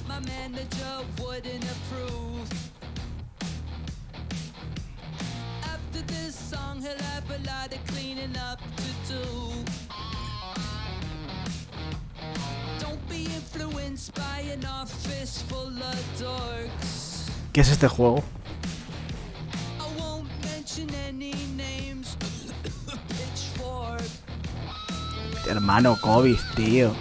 S1: ¿Qué es este juego? Hermano COVID, tío.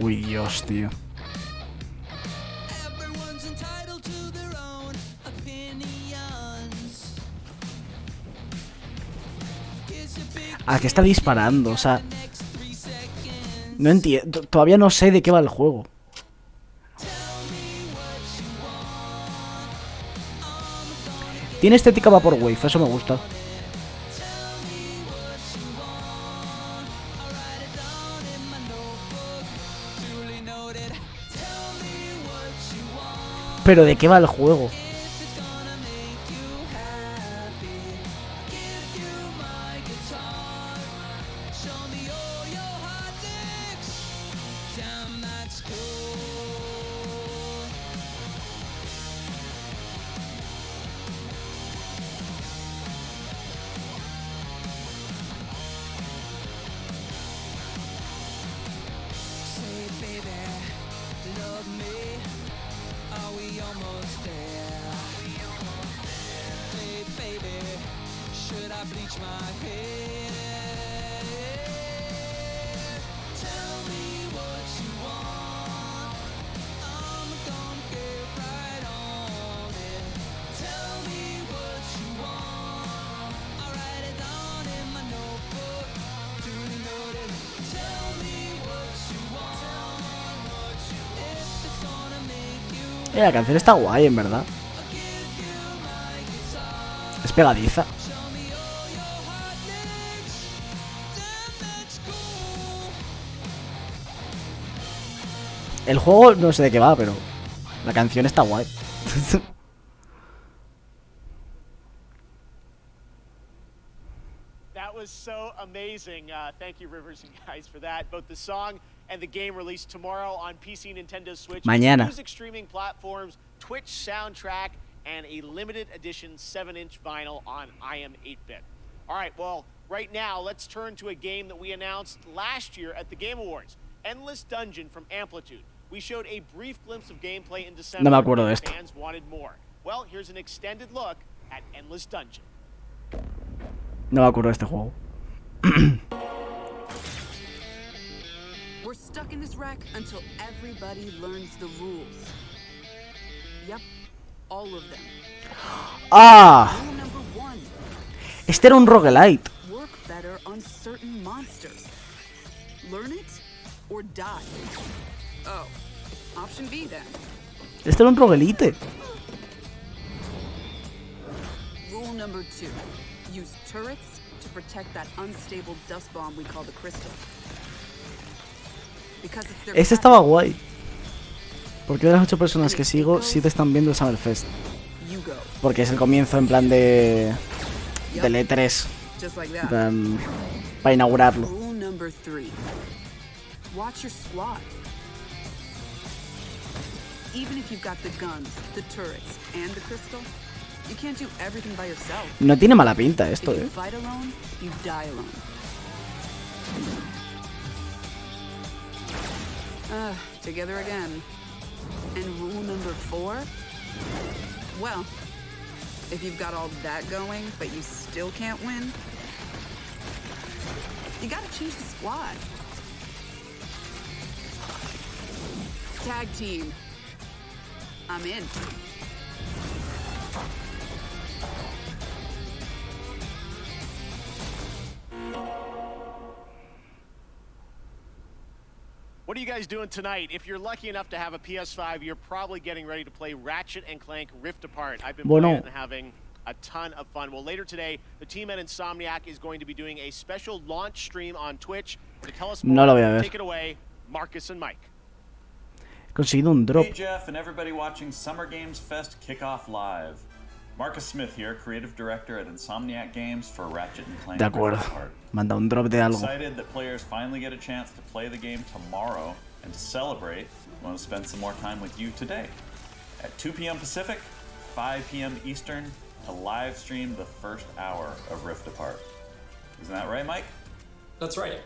S1: Uy, Dios, tío. ¿A qué está disparando? O sea, no entiendo. Todavía no sé de qué va el juego. Tiene estética Vaporwave, eso me gusta. Pero ¿de qué va el juego? La canción está guay, en verdad. Es pegadiza. El juego no sé de qué va, pero la canción está guay.
S2: That was so amazing. Thank you, Rivers and guys, for that. Both the song and the game released tomorrow on PC, Nintendo Switch,
S1: mañana.
S2: music streaming platforms, Twitch soundtrack, and a limited edition 7-inch vinyl on IM 8-bit. All right, well, right now, let's turn to a game that we announced last year at the Game Awards, Endless Dungeon from Amplitude. We showed a brief glimpse of gameplay in December.
S1: No me acuerdo de esto.
S2: Fans wanted more. Well, here's an extended look at Endless Dungeon.
S1: No me acuerdo de este juego.
S19: We're stuck in this wreck until everybody learns the rules. Yep, all of them.
S1: ¡Ah!
S19: Rule number 1.
S1: Este era un roguelite.
S19: Work better on certain monsters. Learn it or die. Oh, option B then.
S1: Este era un roguelite.
S19: Rule number 2. Use turrets to protect that unstable dust bomb we call the crystal.
S1: Este estaba guay. Porque de las 8 personas que sigo, 7 están viendo el Summerfest. Porque es el comienzo en plan de... del E3. Para inaugurarlo.
S19: Rule number 3. Watch your squad. Even if you've got the guns, the turrets, and the crystal, you can't do everything by yourself.
S1: No tiene mala pinta esto,
S19: If you fight alone, you die alone. Together again. And rule number 4? Well, if you've got all that going, but you still can't win, you gotta change the squad. Tag team. I'm in.
S2: What are you guys doing tonight? If you're lucky enough to have a PS5, you're probably getting ready to play Ratchet & Clank Rift Apart. I've been playing it and having a ton of fun. Well, later today, the team at Insomniac is going to be doing a special launch stream on Twitch. To tell us more,
S1: No lo voy a ver.
S2: take it away, Marcus and Mike.
S1: He conseguido un drop.
S13: Hey Jeff and everybody watching Summer Games Fest Kickoff Live. Marcus Smith here, creative director at Insomniac Games for Ratchet & Clank.
S1: De acuerdo. Manda un drop de algo.
S13: Excited that players finally get a chance to play the game tomorrow, and to celebrate, I want to spend some more time with you today. At 2 p.m. Pacific, 5 p.m. Eastern, to live stream the first hour of Rift Apart. Isn't that right, Mike?
S14: That's right.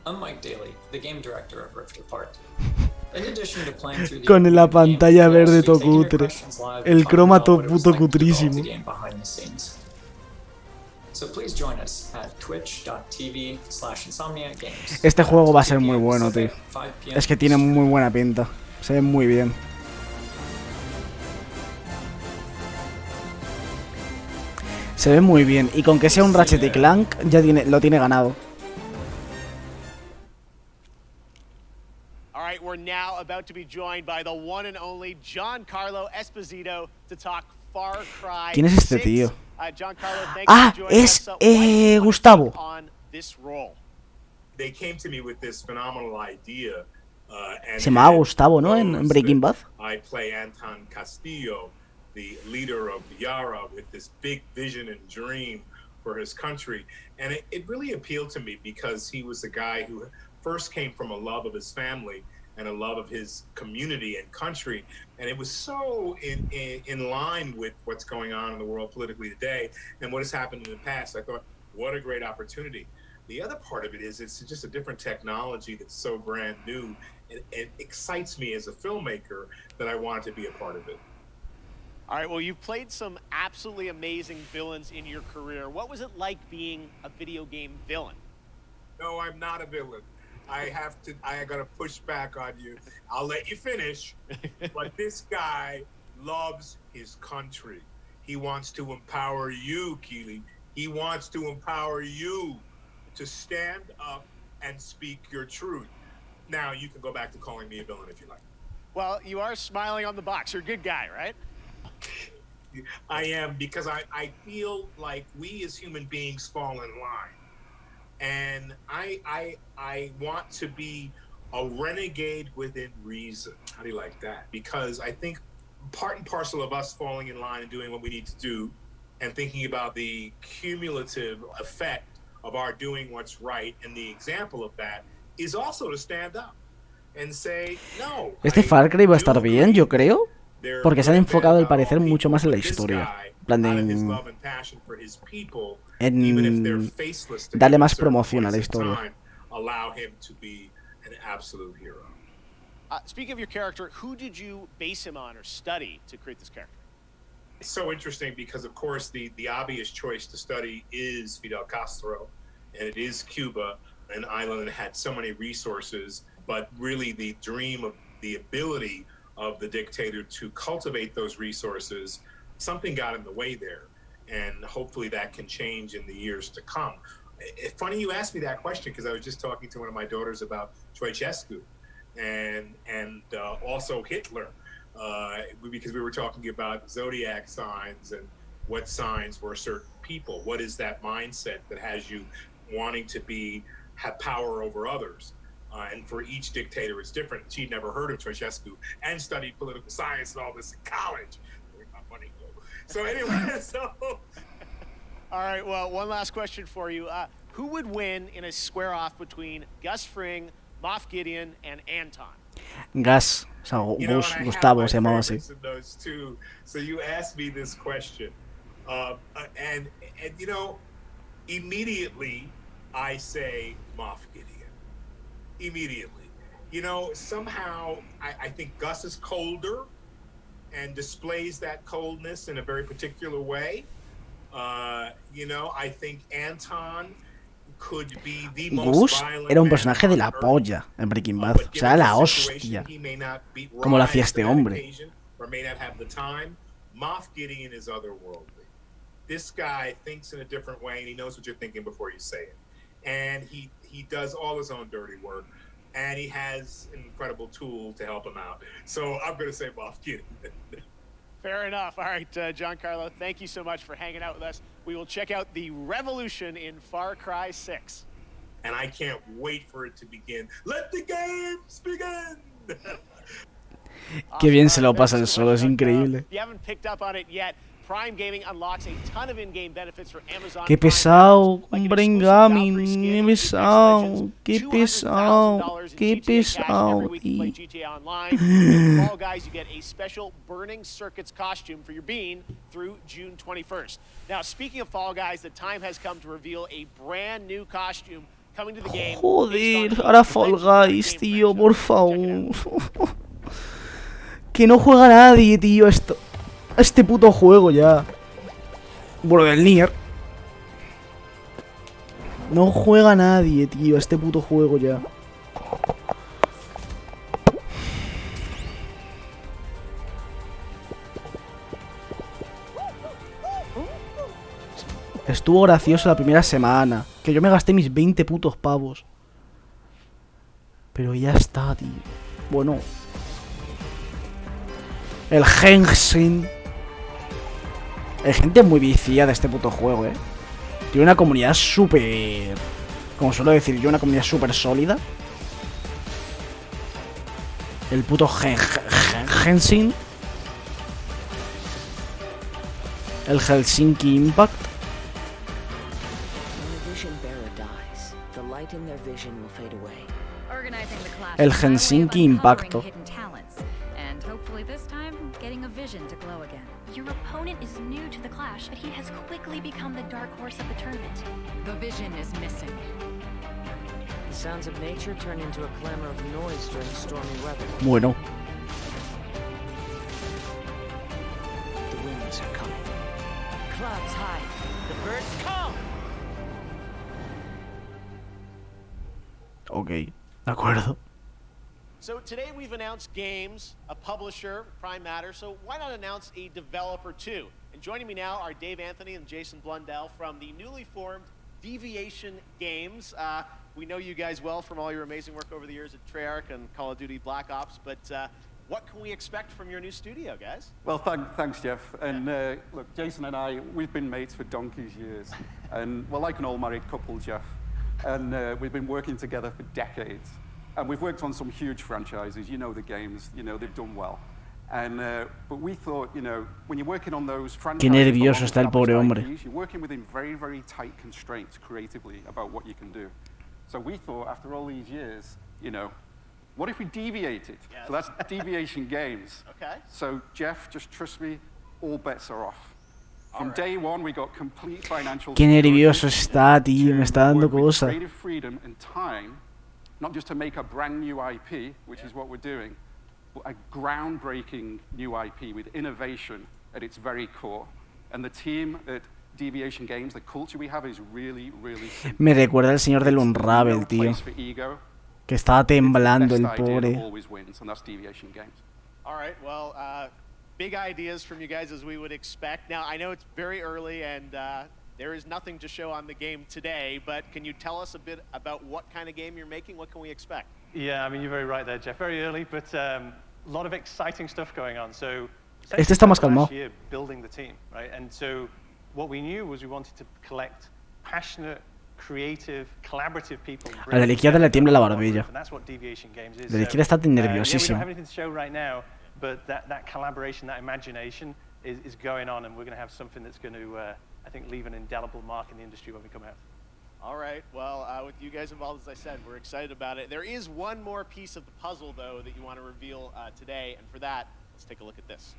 S14: I'm Mike Daly, the game director of Rift Apart. In addition to playing through the
S1: Con la pantalla verde todo
S14: taking your
S1: cutre.
S14: questions live
S1: El
S14: and talking
S1: croma
S14: about
S1: todo
S14: what it was
S1: puto
S14: like to develop the
S1: cutrísimo.
S14: game behind the scenes. So please join us at twitch.tv/insomniacgames.
S1: Este juego va a ser muy bueno, tío. Es que tiene muy buena pinta. Se ve muy bien. Se ve muy bien. Y con que sea un Ratchet y Clank, ya lo tiene ganado.
S2: All right, we're now about to be joined by the one and only Giancarlo Esposito to talk Far Cry 6.
S1: ¿Quién es este tío?
S2: Giancarlo, thank
S1: Ah,
S2: you for joining
S1: es
S2: us. Why do you want to
S1: Gustavo.
S2: take on this role?
S16: They came to me with this phenomenal idea. And
S1: Se llamaba Gustavo, ¿no? En Breaking Bad.
S16: I play Anton Castillo, the leader of Yara, with this big vision and dream for his country. And it really appealed to me because he was a guy who first came from a love of his family and a love of his community and country. And it was so in line with what's going on in the world politically today and what has happened in the past. I thought, what a great opportunity. The other part of it is it's just a different technology that's so brand new. It excites me as a filmmaker that I wanted to be a part of it.
S2: All right, well, you've played some absolutely amazing villains in your career. What was it like being a video game villain?
S16: No, I'm not a villain. I gotta push back on you. I'll let you finish. But this guy loves his country. He wants to empower you, Keely. He wants to empower you to stand up and speak your truth. Now, you can go back to calling me a villain if you like.
S2: Well, you are smiling on the box. You're a good guy, right?
S16: I am, because I feel like we as human beings fall in line. And I want to be a renegade within reason. How do you like that? Because I think part and parcel of us falling in line and doing what we need to do and thinking about the cumulative effect of our doing what's right, and the example of that is also to stand up and say, no.
S1: Este Far Cry va a estar bien, yo creo. Porque se han enfocado al parecer mucho más en la historia. En plan en darle más promoción a la historia.
S2: Speaking of your character, who did you base him on or study to create this character?
S16: It's so interesting because, of course, the obvious choice to study is Fidel Castro, and it is Cuba, an island that had so many resources, but really the dream of the ability of the dictator to cultivate those resources, something got in the way there, and hopefully that can change in the years to come. It's funny you asked me that question because I was just talking to one of my daughters about Ceausescu and also Hitler, because we were talking about zodiac signs and what signs were certain people. What is that mindset that has you wanting to have power over others? And for each dictator, it's different. She'd never heard of Ceausescu and studied political science and all this in college. Where'd my money go? So anyway,
S2: All right, well, one last question for you. Who would win in a square-off between Gus Fring, Moff Gideon, and Anton?
S1: Gus, o sea, Gustavo se llamaba así.
S16: Those two. So you asked me this question, and you know, immediately I say Moff Gideon. Immediately, you know, somehow I think Gus is colder and displays that coldness in a very particular way. You know, I think Anton could be the most
S1: Gus
S16: violent
S1: era un
S16: man
S1: personaje de
S16: on
S1: la
S16: Earth.
S1: polla en Breaking Bad.
S16: But
S1: O sea,
S16: given
S1: la
S16: his situation,
S1: hostia.
S16: he may not be
S1: Como lo
S16: rise
S1: hacía
S16: to
S1: este
S16: that
S1: hombre.
S16: occasion, or may not have the time. Moff Gideon is otherworldly. This guy thinks in a different way, and he knows what you're thinking before you say it. And he does all his own dirty work, and he has an incredible tool to help him out. So I'm going to say Moff Gideon.
S2: Fair enough. All right, Giancarlo, thank you so much for hanging out with us. We will check out the revolution in Far Cry 6.
S16: And I can't wait for it to begin. Let the games begin!
S1: Qué bien se lo pasa el solo, es increíble.
S2: If you haven't picked up on it yet, Prime Gaming unlocks a ton of in-game benefits for Amazon.
S1: Qué pesado, Brain Gaming, qué pesado, qué pesado, qué pesado, tío.
S2: Fall Guys, you get a special Burning Circuits costume for your bean through June 21st. Now, speaking of Fall Guys, the time has come to reveal a brand new costume coming to the game.
S1: Joder, ahora Fall Guys, tío, por favor. Que no juega nadie, tío, esto. Este puto juego ya. Bueno, del Nier. No juega nadie, tío, este puto juego ya. Estuvo gracioso la primera semana. Que yo me gasté mis 20 putos pavos. Pero ya está, tío. Bueno. El Henshin. Hay gente muy viciada de este puto juego, Tiene una comunidad súper... Como suelo decir yo, una comunidad súper sólida. El puto Henshin. El Helsinki Impact. El Helsinki Impacto.
S11: Your opponent is new to the clash, but he has quickly become the dark horse of the tournament.
S12: The vision is missing. The sounds of nature turn into a clamor of noise during stormy weather.
S1: Bueno.
S12: The winds are coming. Clouds high. The birds come.
S1: Ok, de acuerdo.
S2: So today we've announced games, a publisher, Prime Matter, so why not announce a developer too? And joining me now are Dave Anthony and Jason Blundell from the newly formed Deviation Games. We know you guys well from all your amazing work over the years at Treyarch and Call of Duty Black Ops, but what can we expect from your new studio, guys?
S18: Well, thanks, Jeff. And look, Jason and I, we've been mates for donkey's years. And we're like an old-married couple, Jeff. And we've been working together for decades. And we've worked on some huge franchises. You know the games. You know, they've done well. And but we thought, you know, when you're working on those franchises,
S1: qué nervioso está el pobre hombre.
S18: you're working within very, very tight constraints creatively about what you can do. So we thought, after all these years, you know, what if we deviated?
S2: Yes.
S18: So that's Deviation Games.
S2: Okay.
S18: So Jeff, just trust me, all bets are off. From day one, we got complete financial.
S1: Qué nervioso está, tío, me está dando cosa.
S18: Creative freedom and time. Not just to make a brand new IP, which is what we're doing, but a groundbreaking new IP with innovation at its very core. And the team at Deviation Games, the culture we have is really, really simple.
S1: Me recuerda al señor del Unravel, tío. Que estaba temblando el pobre.
S2: All right, well, big ideas from you guys as we would expect. Now, I know it's very early and there is nothing to show on the game today, but can you tell us a bit about what kind of game you're making? What can we expect?
S6: Yeah, I mean, you're very right there, Jeff. Very early, but a lot of exciting stuff going on. So,
S1: este está más calmado.
S6: last year, building the team, right? And so, what we knew was we wanted to collect passionate, creative, collaborative people.
S1: A la izquierda le tiembla la barbilla.
S6: And that's what Deviation Games is.
S1: La izquierda está nerviosísimo.
S6: We don't have anything to show right now, but that collaboration, that imagination is going on, and we're going to have something that's going to I think leave an indelible mark in the industry when we come out.
S2: All right, well, with you guys involved, as I said, we're excited about it. There is one more piece of the puzzle, though, that you want to reveal today, and for that, let's take a look at this.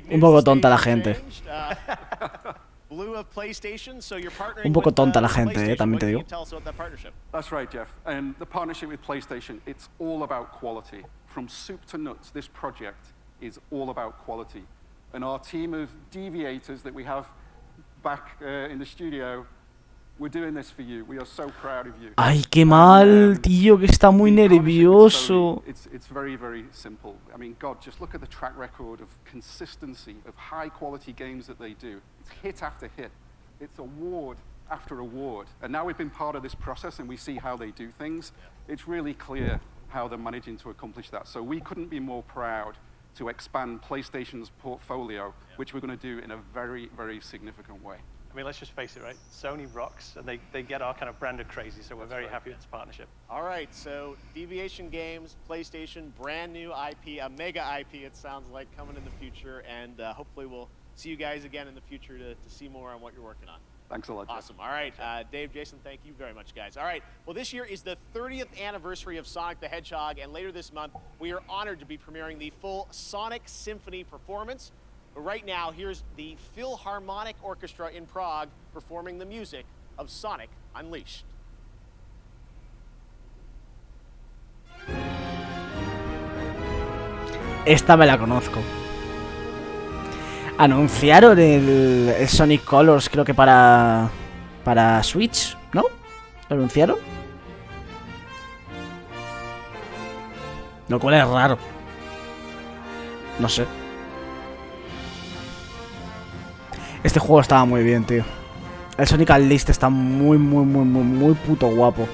S1: Un poco tonta la gente. Un poco tonta la gente, también te digo.
S18: That's right, Jeff. And the partnership with PlayStation, it's all about quality. From soup to nuts, this project is all about quality. And our team of deviators that we have back in the studio, we're doing this for you. We are so proud of you.
S1: Ay, qué mal, tío, que está muy nervioso.
S18: It's very, very simple. I mean, God, just look at the track record of consistency, of high-quality games that they do. It's hit after hit. It's award after award. And now we've been part of this process and we see how they do things. It's really clear how they're managing to accomplish that. So we couldn't be more proud to expand PlayStation's portfolio, which we're going to do in a very, very significant way.
S20: I mean, let's just face it, right? Sony rocks, and they get our kind of brand of crazy, so we're very happy with this partnership.
S2: All right, so Deviation Games, PlayStation, brand new IP, a mega IP, it sounds like, coming in the future, and hopefully we'll see you guys again in the future to see more on what you're working on.
S18: Thanks a lot, Jeff.
S2: Awesome. All right, Dave, Jason, thank you very much, guys. All right, well, this year is the 30th anniversary of Sonic the Hedgehog, and later this month, we are honored to be premiering the full Sonic Symphony performance. But right now, here's the Philharmonic Orchestra in Prague performing the music of Sonic Unleashed.
S1: Esta me la conozco. Anunciaron el Sonic Colors, creo que para Switch, ¿no? ¿Lo anunciaron? Lo cual es raro. No sé. Este juego estaba muy bien, tío. El Sonic Unleashed está muy puto guapo.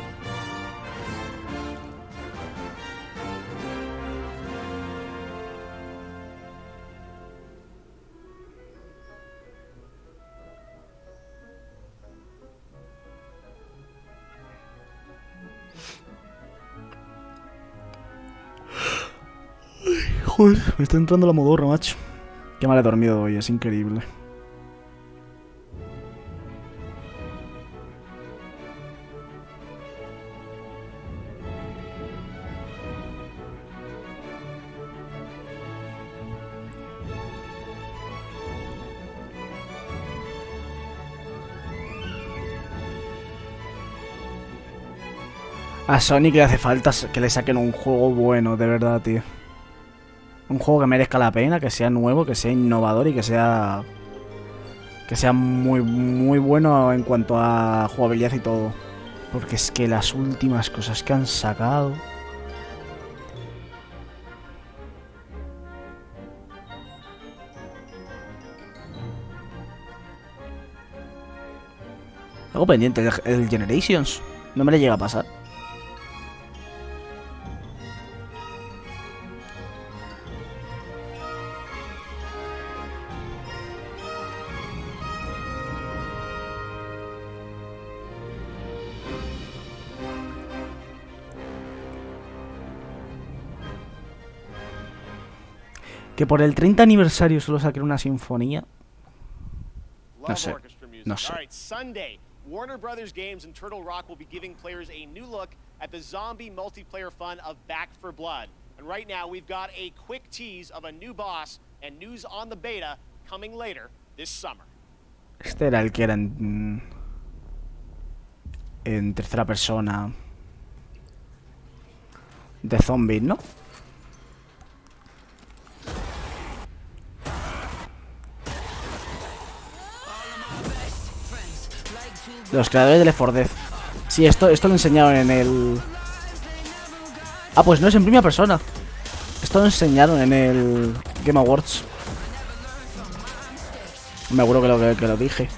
S1: Joder, me está entrando la modorra, macho. Qué mal he dormido hoy, es increíble. A Sonic le hace falta que le saquen un juego bueno, de verdad, tío. Un juego que merezca la pena, que sea nuevo, que sea innovador y que sea muy bueno en cuanto a jugabilidad y todo. Porque es que las últimas cosas que han sacado... Algo pendiente, el Generations. No me le llega a pasar. Que por el 30 aniversario solo saquen una sinfonía. No sé. No sé.
S2: Sunday, Warner Brothers Games and Turtle Rock will be giving players a new look at the zombie multiplayer fun of Back 4 Blood. And right now we've got a quick tease of a new boss and news on the beta coming later this summer.
S1: Este era el que era en tercera persona de zombies, ¿no? Los creadores de Left 4 Dead. Sí, esto lo enseñaron en el... Ah, pues no es en primera persona. Esto lo enseñaron en el Game Awards. Me acuerdo que lo dije.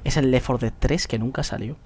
S1: Es el Left 4 Dead 3 que nunca salió.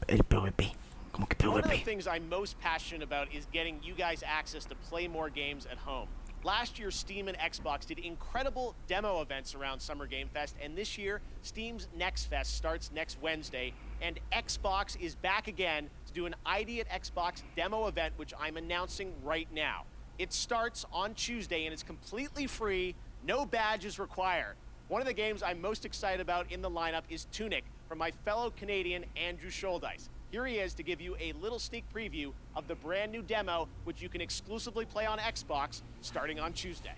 S1: El PvP. Como que
S2: One of the
S1: PvP.
S2: things I'm most passionate about is getting you guys access to play more games at home. Last year, Steam and Xbox did incredible demo events around Summer Game Fest, and this year, Steam's Next Fest starts next Wednesday, and Xbox is back again to do an ID at Xbox demo event, which I'm announcing right now. It starts on Tuesday and it's completely free, no badges required. One of the games I'm most excited about in the lineup is Tunic from my fellow Canadian Andrew Scholdice. Here he is to give you a little sneak preview of the brand new demo, which you can exclusively play on Xbox starting on Tuesday.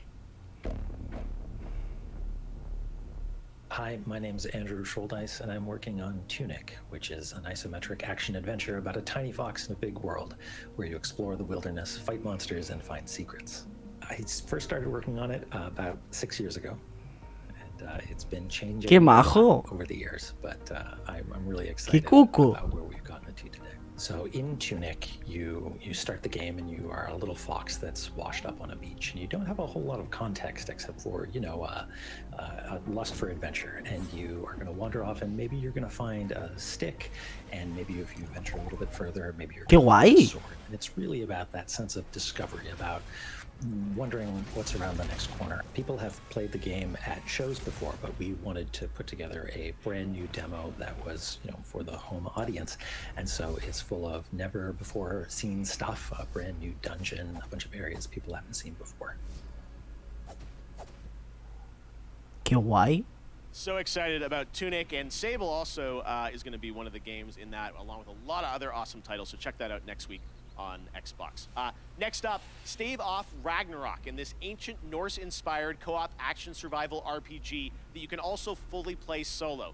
S4: Hi, my name's Andrew Scholdice, and I'm working on Tunic, which is an isometric action-adventure about a tiny fox in a big world, where you explore the wilderness, fight monsters, and find secrets. I first started working on it about 6 years ago, and it's been changing
S1: Qué majo.
S4: over the years, but I'm really excited
S1: Qué cuco.
S4: about where we've gotten to today. So in Tunic, you start the game and you are a little fox that's washed up on a beach, and you don't have a whole lot of context except for, a lust for adventure. And you are going to wander off, and maybe you're going to find a stick, and maybe if you venture a little bit further, maybe you're
S1: Qué
S4: going to find a
S1: guay.
S4: sword. And it's really about that sense of discovery, about wondering what's around the next corner. People have played the game at shows before, but we wanted to put together a brand new demo that was, for the home audience. And so it's full of never before seen stuff, a brand new dungeon, a bunch of areas people haven't seen before.
S1: Qué guay.
S2: So excited about Tunic, and Sable also is going to be one of the games in that, along with a lot of other awesome titles. So check that out next week on Xbox. Next up, Stave Off Ragnarok, in this ancient Norse-inspired co-op action survival RPG that you can also fully play solo.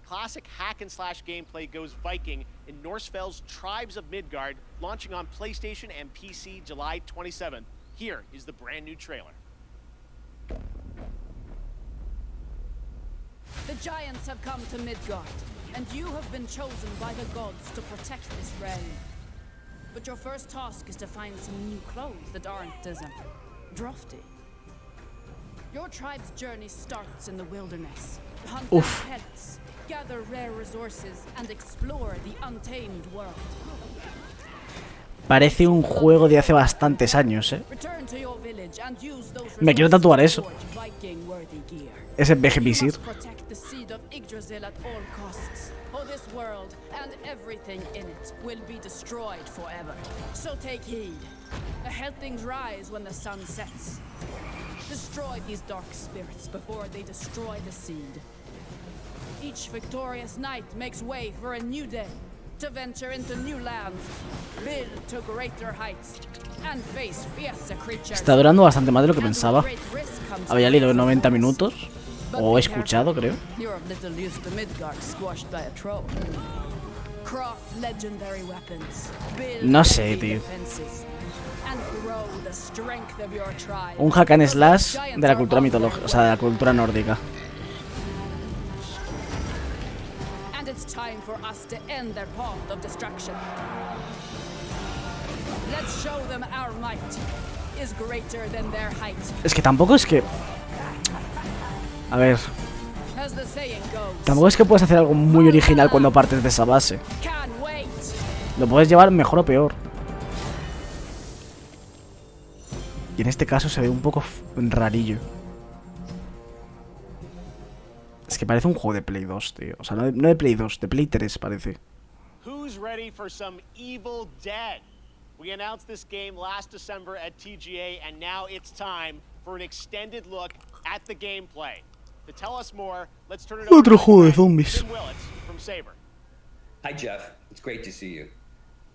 S2: Classic hack-and-slash gameplay goes Viking in Norsefell's Tribes of Midgard, launching on PlayStation and PC July 27th. Here is the brand new trailer.
S11: The giants have come to Midgard, and you have been chosen by the gods to protect this realm. But your first task is to find some new clothes that aren't as drafty. Your tribe's journey starts in the wilderness. Hunt down pets, gather rare resources, and explore the untamed world.
S1: Parece un juego de hace bastantes años, ¿eh?
S11: Return to your village and use those
S1: Me quiero tatuar eso.
S11: resources for Viking-worthy gear.
S1: Ese
S11: You
S1: Behemisir.
S11: must protect the seed of Yggdrasil at all costs, or this world and everything in it will be destroyed forever. So take heed. The Heltings rise when the sun sets. Destroy these dark spirits before they destroy the seed. Each victorious knight makes way for a new day, to venture into new lands, build to greater heights, and face fiercer creatures.
S1: Está durando bastante más de lo que pensaba. Había leído 90 minutos. O he escuchado, creo.
S11: You're a little used to Midgard squashed by a troll. Craft legendary weapons, build
S1: No sé, tío.
S11: defenses, and grow the strength of your tribe.
S1: Un hack and slash de la cultura mitológica, o sea, de la cultura nórdica.
S11: And it's time for us to end their path of destruction. Let's show them our might is greater than their height.
S1: Es que tampoco es que... A ver...
S11: As the saying goes,
S1: Tampoco es que puedes hacer algo muy original cuando partes de esa base.
S11: can't wait.
S1: Lo puedes llevar mejor o peor. Y en este caso se ve un poco rarillo. Es que parece un juego de Play 2, tío. O sea, no de Play 2, de Play 3 parece.
S2: Who's ready for some Evil Dead? We announced this game last December at TGA, and now it's time for an extended look at the gameplay. To tell us more, let's turn it over
S1: Otro
S2: to
S1: juego de zombies.
S2: Tim Willits from Saber.
S21: Hi, Jeff. It's great to see you.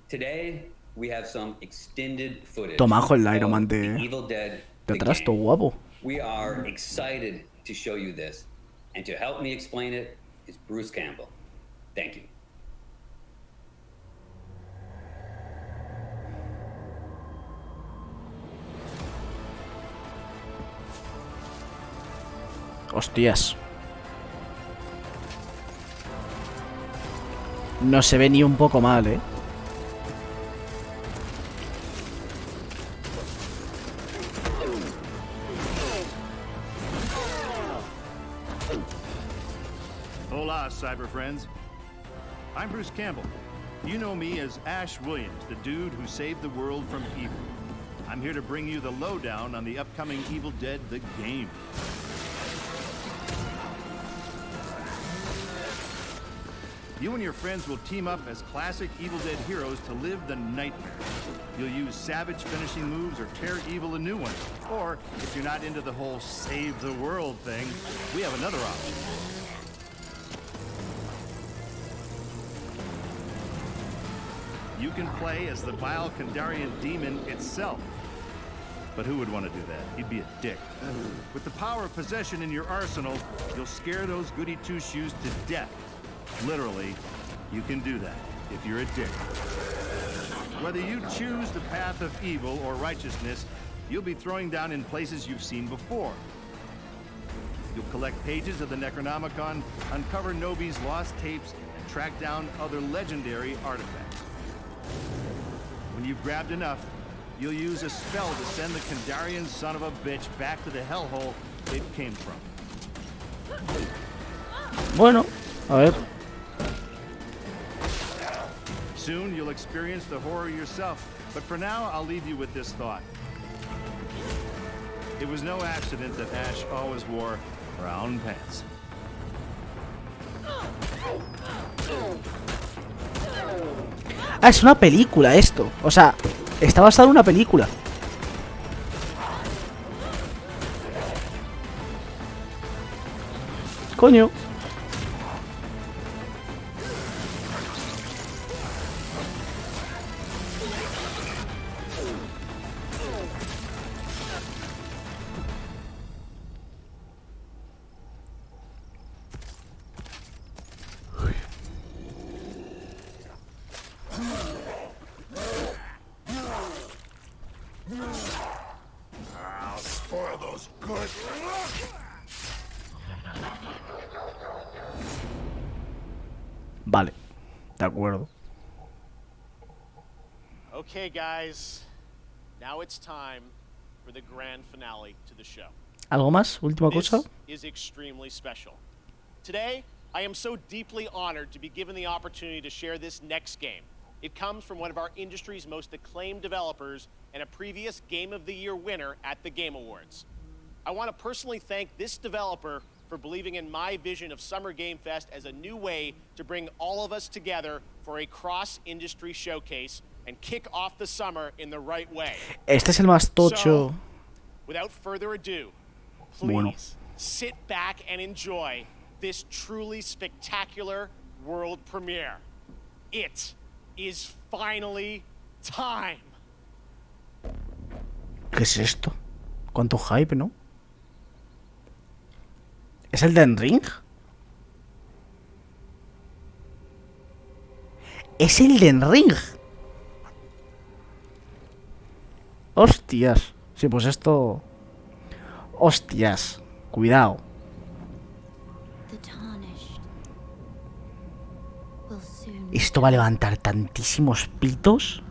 S21: Today, we have some extended footage.
S1: Tomajo el
S21: of
S1: Iron Man
S21: The
S1: de
S21: Evil Dead.
S1: atrás, todo guapo.
S21: We are excited to show you this, and to help me explain it is Bruce Campbell. Thank you.
S1: Hostias. No se ve ni un poco mal, ¿eh?
S22: Hola, cyber friends. I'm Bruce Campbell. You know me as Ash Williams, the dude who saved the world from evil. I'm here to bring you the lowdown on the upcoming Evil Dead the game. You and your friends will team up as classic Evil Dead heroes to live the nightmare. You'll use savage finishing moves or tear evil a new one. Or, if you're not into the whole save the world thing, we have another option. You can play as the vile Kandarian demon itself. But who would want to do that? He'd be a dick. With the power of possession in your arsenal, you'll scare those goody two-shoes to death. Literally, you can do that if you're a dick. Whether you choose the path of evil or righteousness, you'll be throwing down in places you've seen before. You'll collect pages of the Necronomicon, uncover Novi's lost tapes, and track down other legendary artifacts. When you've grabbed enough, you'll use a spell to send the Kandarian son of a bitch back to the hellhole it came from.
S1: Bueno, a ver.
S22: Soon you'll experience the horror yourself, but for now I'll leave you with this thought. It was no accident that Ash always wore brown pants.
S1: Ah, es una película esto. O sea, está basado en una película. Coño.
S7: I'll spoil those good.
S1: Vale, de acuerdo.
S2: Okay, guys. Now it's time for the grand finale to the show.
S1: ¿Algo más? Última cosa.
S2: This is extremely special. Today, I am so deeply honored to be given the opportunity to share this next game. It comes from one of our industry's most acclaimed developers and a previous Game of the Year winner at the Game Awards. I want to personally thank this developer for believing in my vision of Summer Game Fest as a new way to bring all of us together for a cross-industry showcase and kick off the summer in the right way.
S1: Este es el más tocho.
S2: So, without further ado, please
S1: Bueno.
S2: sit back and enjoy this truly spectacular world premiere. It is finally time.
S1: ¿Qué es esto? ¿Cuánto hype, no? ¿Es el Den Ring? ¡Es el Den Ring! ¡Hostias! Sí, pues esto... ¡Hostias! Cuidado. Esto va a levantar tantísimos pitos.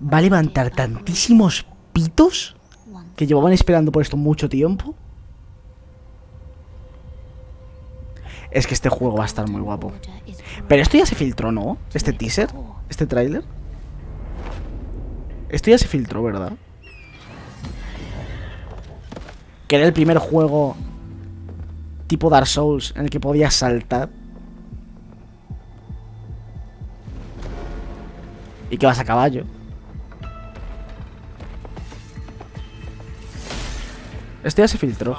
S1: Va a levantar tantísimos pitos que llevaban esperando por esto mucho tiempo. Es que este juego va a estar muy guapo. Pero esto ya se filtró, ¿no? Este teaser, este tráiler. Esto ya se filtró, ¿verdad? Que era el primer juego tipo Dark Souls en el que podías saltar. Y que vas a caballo. Esto ya se filtró.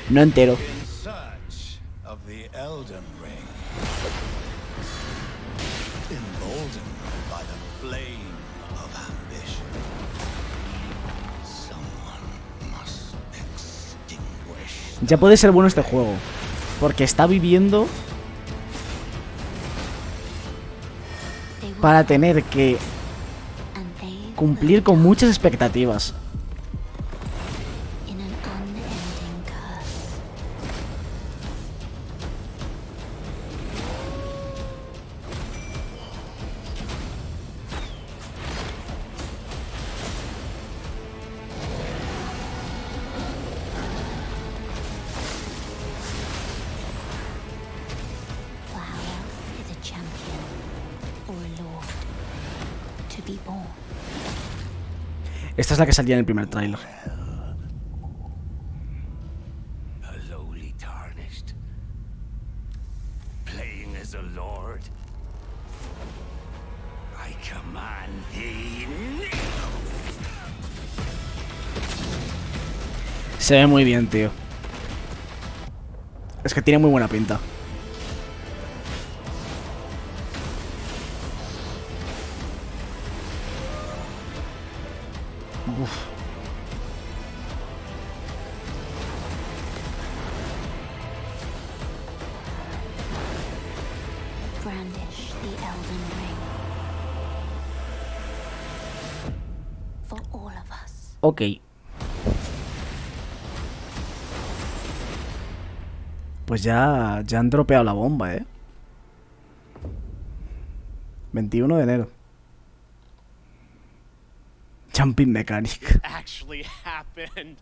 S1: No entero.
S7: In search of the Elden Ring. Emboldened by the flame of ambition. Someone must extinguish.
S1: Ya puede ser bueno este juego. Porque está viviendo para tener que cumplir con muchas expectativas. Esta es la que salía en el primer tráiler.
S7: A lowly tarnished,
S1: Se ve muy bien, tío. Es que tiene muy buena pinta. Uf.
S3: Brandish the Elden Ring. For all of us.
S1: Ok. Pues ya han dropeado la bomba, 21 de enero. Jumping Mechanic.
S2: Actually happened.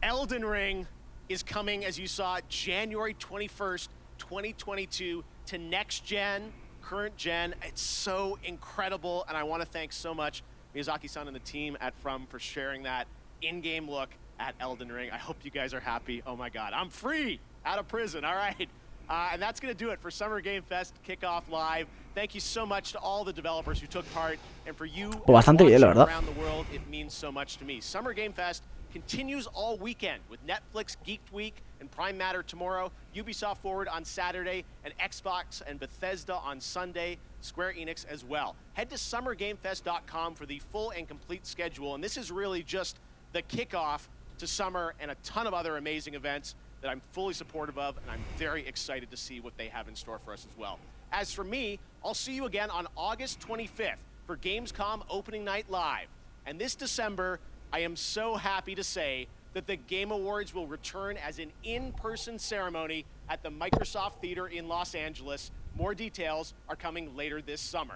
S2: Elden Ring is coming, as you saw, January 21st, 2022 to next gen, current gen. It's so incredible, and I want to thank so much Miyazaki-san and the team at From for sharing that in-game look at Elden Ring. I hope you guys are happy. Oh my god, I'm free out of prison. All right. And that's going to do it for Summer Game Fest Kickoff Live. Thank you so much to all the developers who took part, and for you
S1: bastante bien, la verdad.
S2: around the world, it means so much to me. Summer Game Fest continues all weekend with Netflix Geek Week and Prime Matter tomorrow, Ubisoft Forward on Saturday, and Xbox and Bethesda on Sunday, Square Enix as well. Head to summergamefest.com for the full and complete schedule, and this is really just the kickoff to summer and a ton of other amazing events that I'm fully supportive of, and I'm very excited to see what they have in store for us as well. As for me, I'll see you again on August 25th for Gamescom Opening Night Live. And this December, I am so happy to say that the Game Awards will return as an in-person ceremony at the Microsoft Theater in Los Angeles. More details are coming later this summer.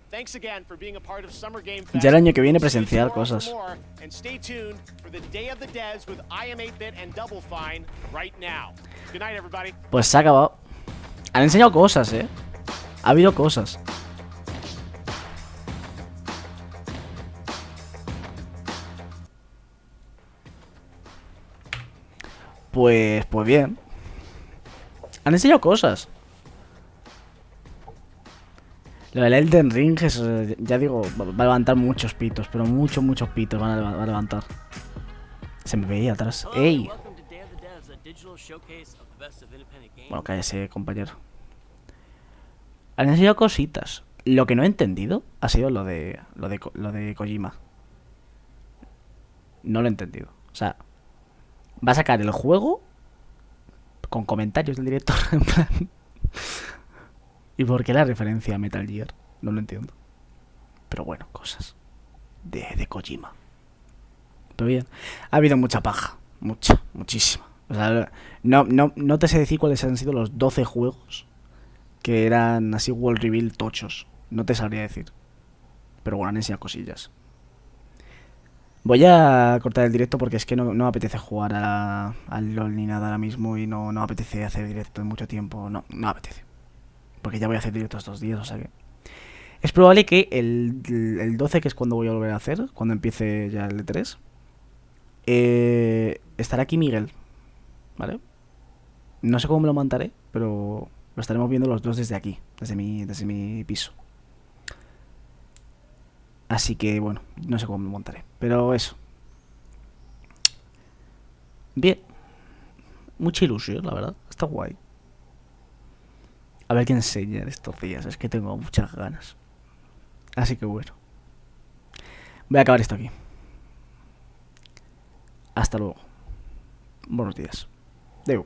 S2: Thanks again for being a part of Summer Game Fest.
S1: Ya el año que viene presenciar cosas.
S2: And stay tuned for the Day of the Devs with I Am 8-Bit and Double Fine right now. Good night, everybody.
S1: Pues se ha acabado. Han enseñado cosas, Ha habido cosas. Pues bien. Han enseñado cosas. Lo del Elden Ring es, ya digo, va a levantar muchos pitos, pero muchos pitos va a levantar. Se me veía atrás. ¡Ey! Bueno, cállese, compañero. Han enseñado cositas. Lo que no he entendido ha sido lo de Kojima. No lo he entendido. O sea, va a sacar el juego con comentarios del director. En plan... ¿Y por qué la referencia a Metal Gear? No lo entiendo. Pero bueno, cosas de Kojima. Pero bien, ha habido mucha paja. Muchísima. O sea, no te sé decir cuáles han sido los 12 juegos que eran así World Reveal tochos. No te sabría decir. Pero bueno, han enseñado cosillas. Voy a cortar el directo porque es que no me apetece jugar al LOL ni nada ahora mismo. Y no me apetece hacer directo en mucho tiempo. No me apetece. Porque ya voy a hacer directo estos días, o sea que... Es probable que el 12, que es cuando voy a volver a hacer, cuando empiece ya el E3, estará aquí Miguel, ¿vale? No sé cómo me lo montaré, pero lo estaremos viendo los dos desde aquí, desde mi piso. Así que, bueno, no sé cómo me lo montaré, pero eso. Bien. Mucha ilusión, la verdad. Está guay. A ver qué enseñar estos días. Es que tengo muchas ganas. Así que bueno. Voy a acabar esto aquí. Hasta luego. Buenos días. Deu.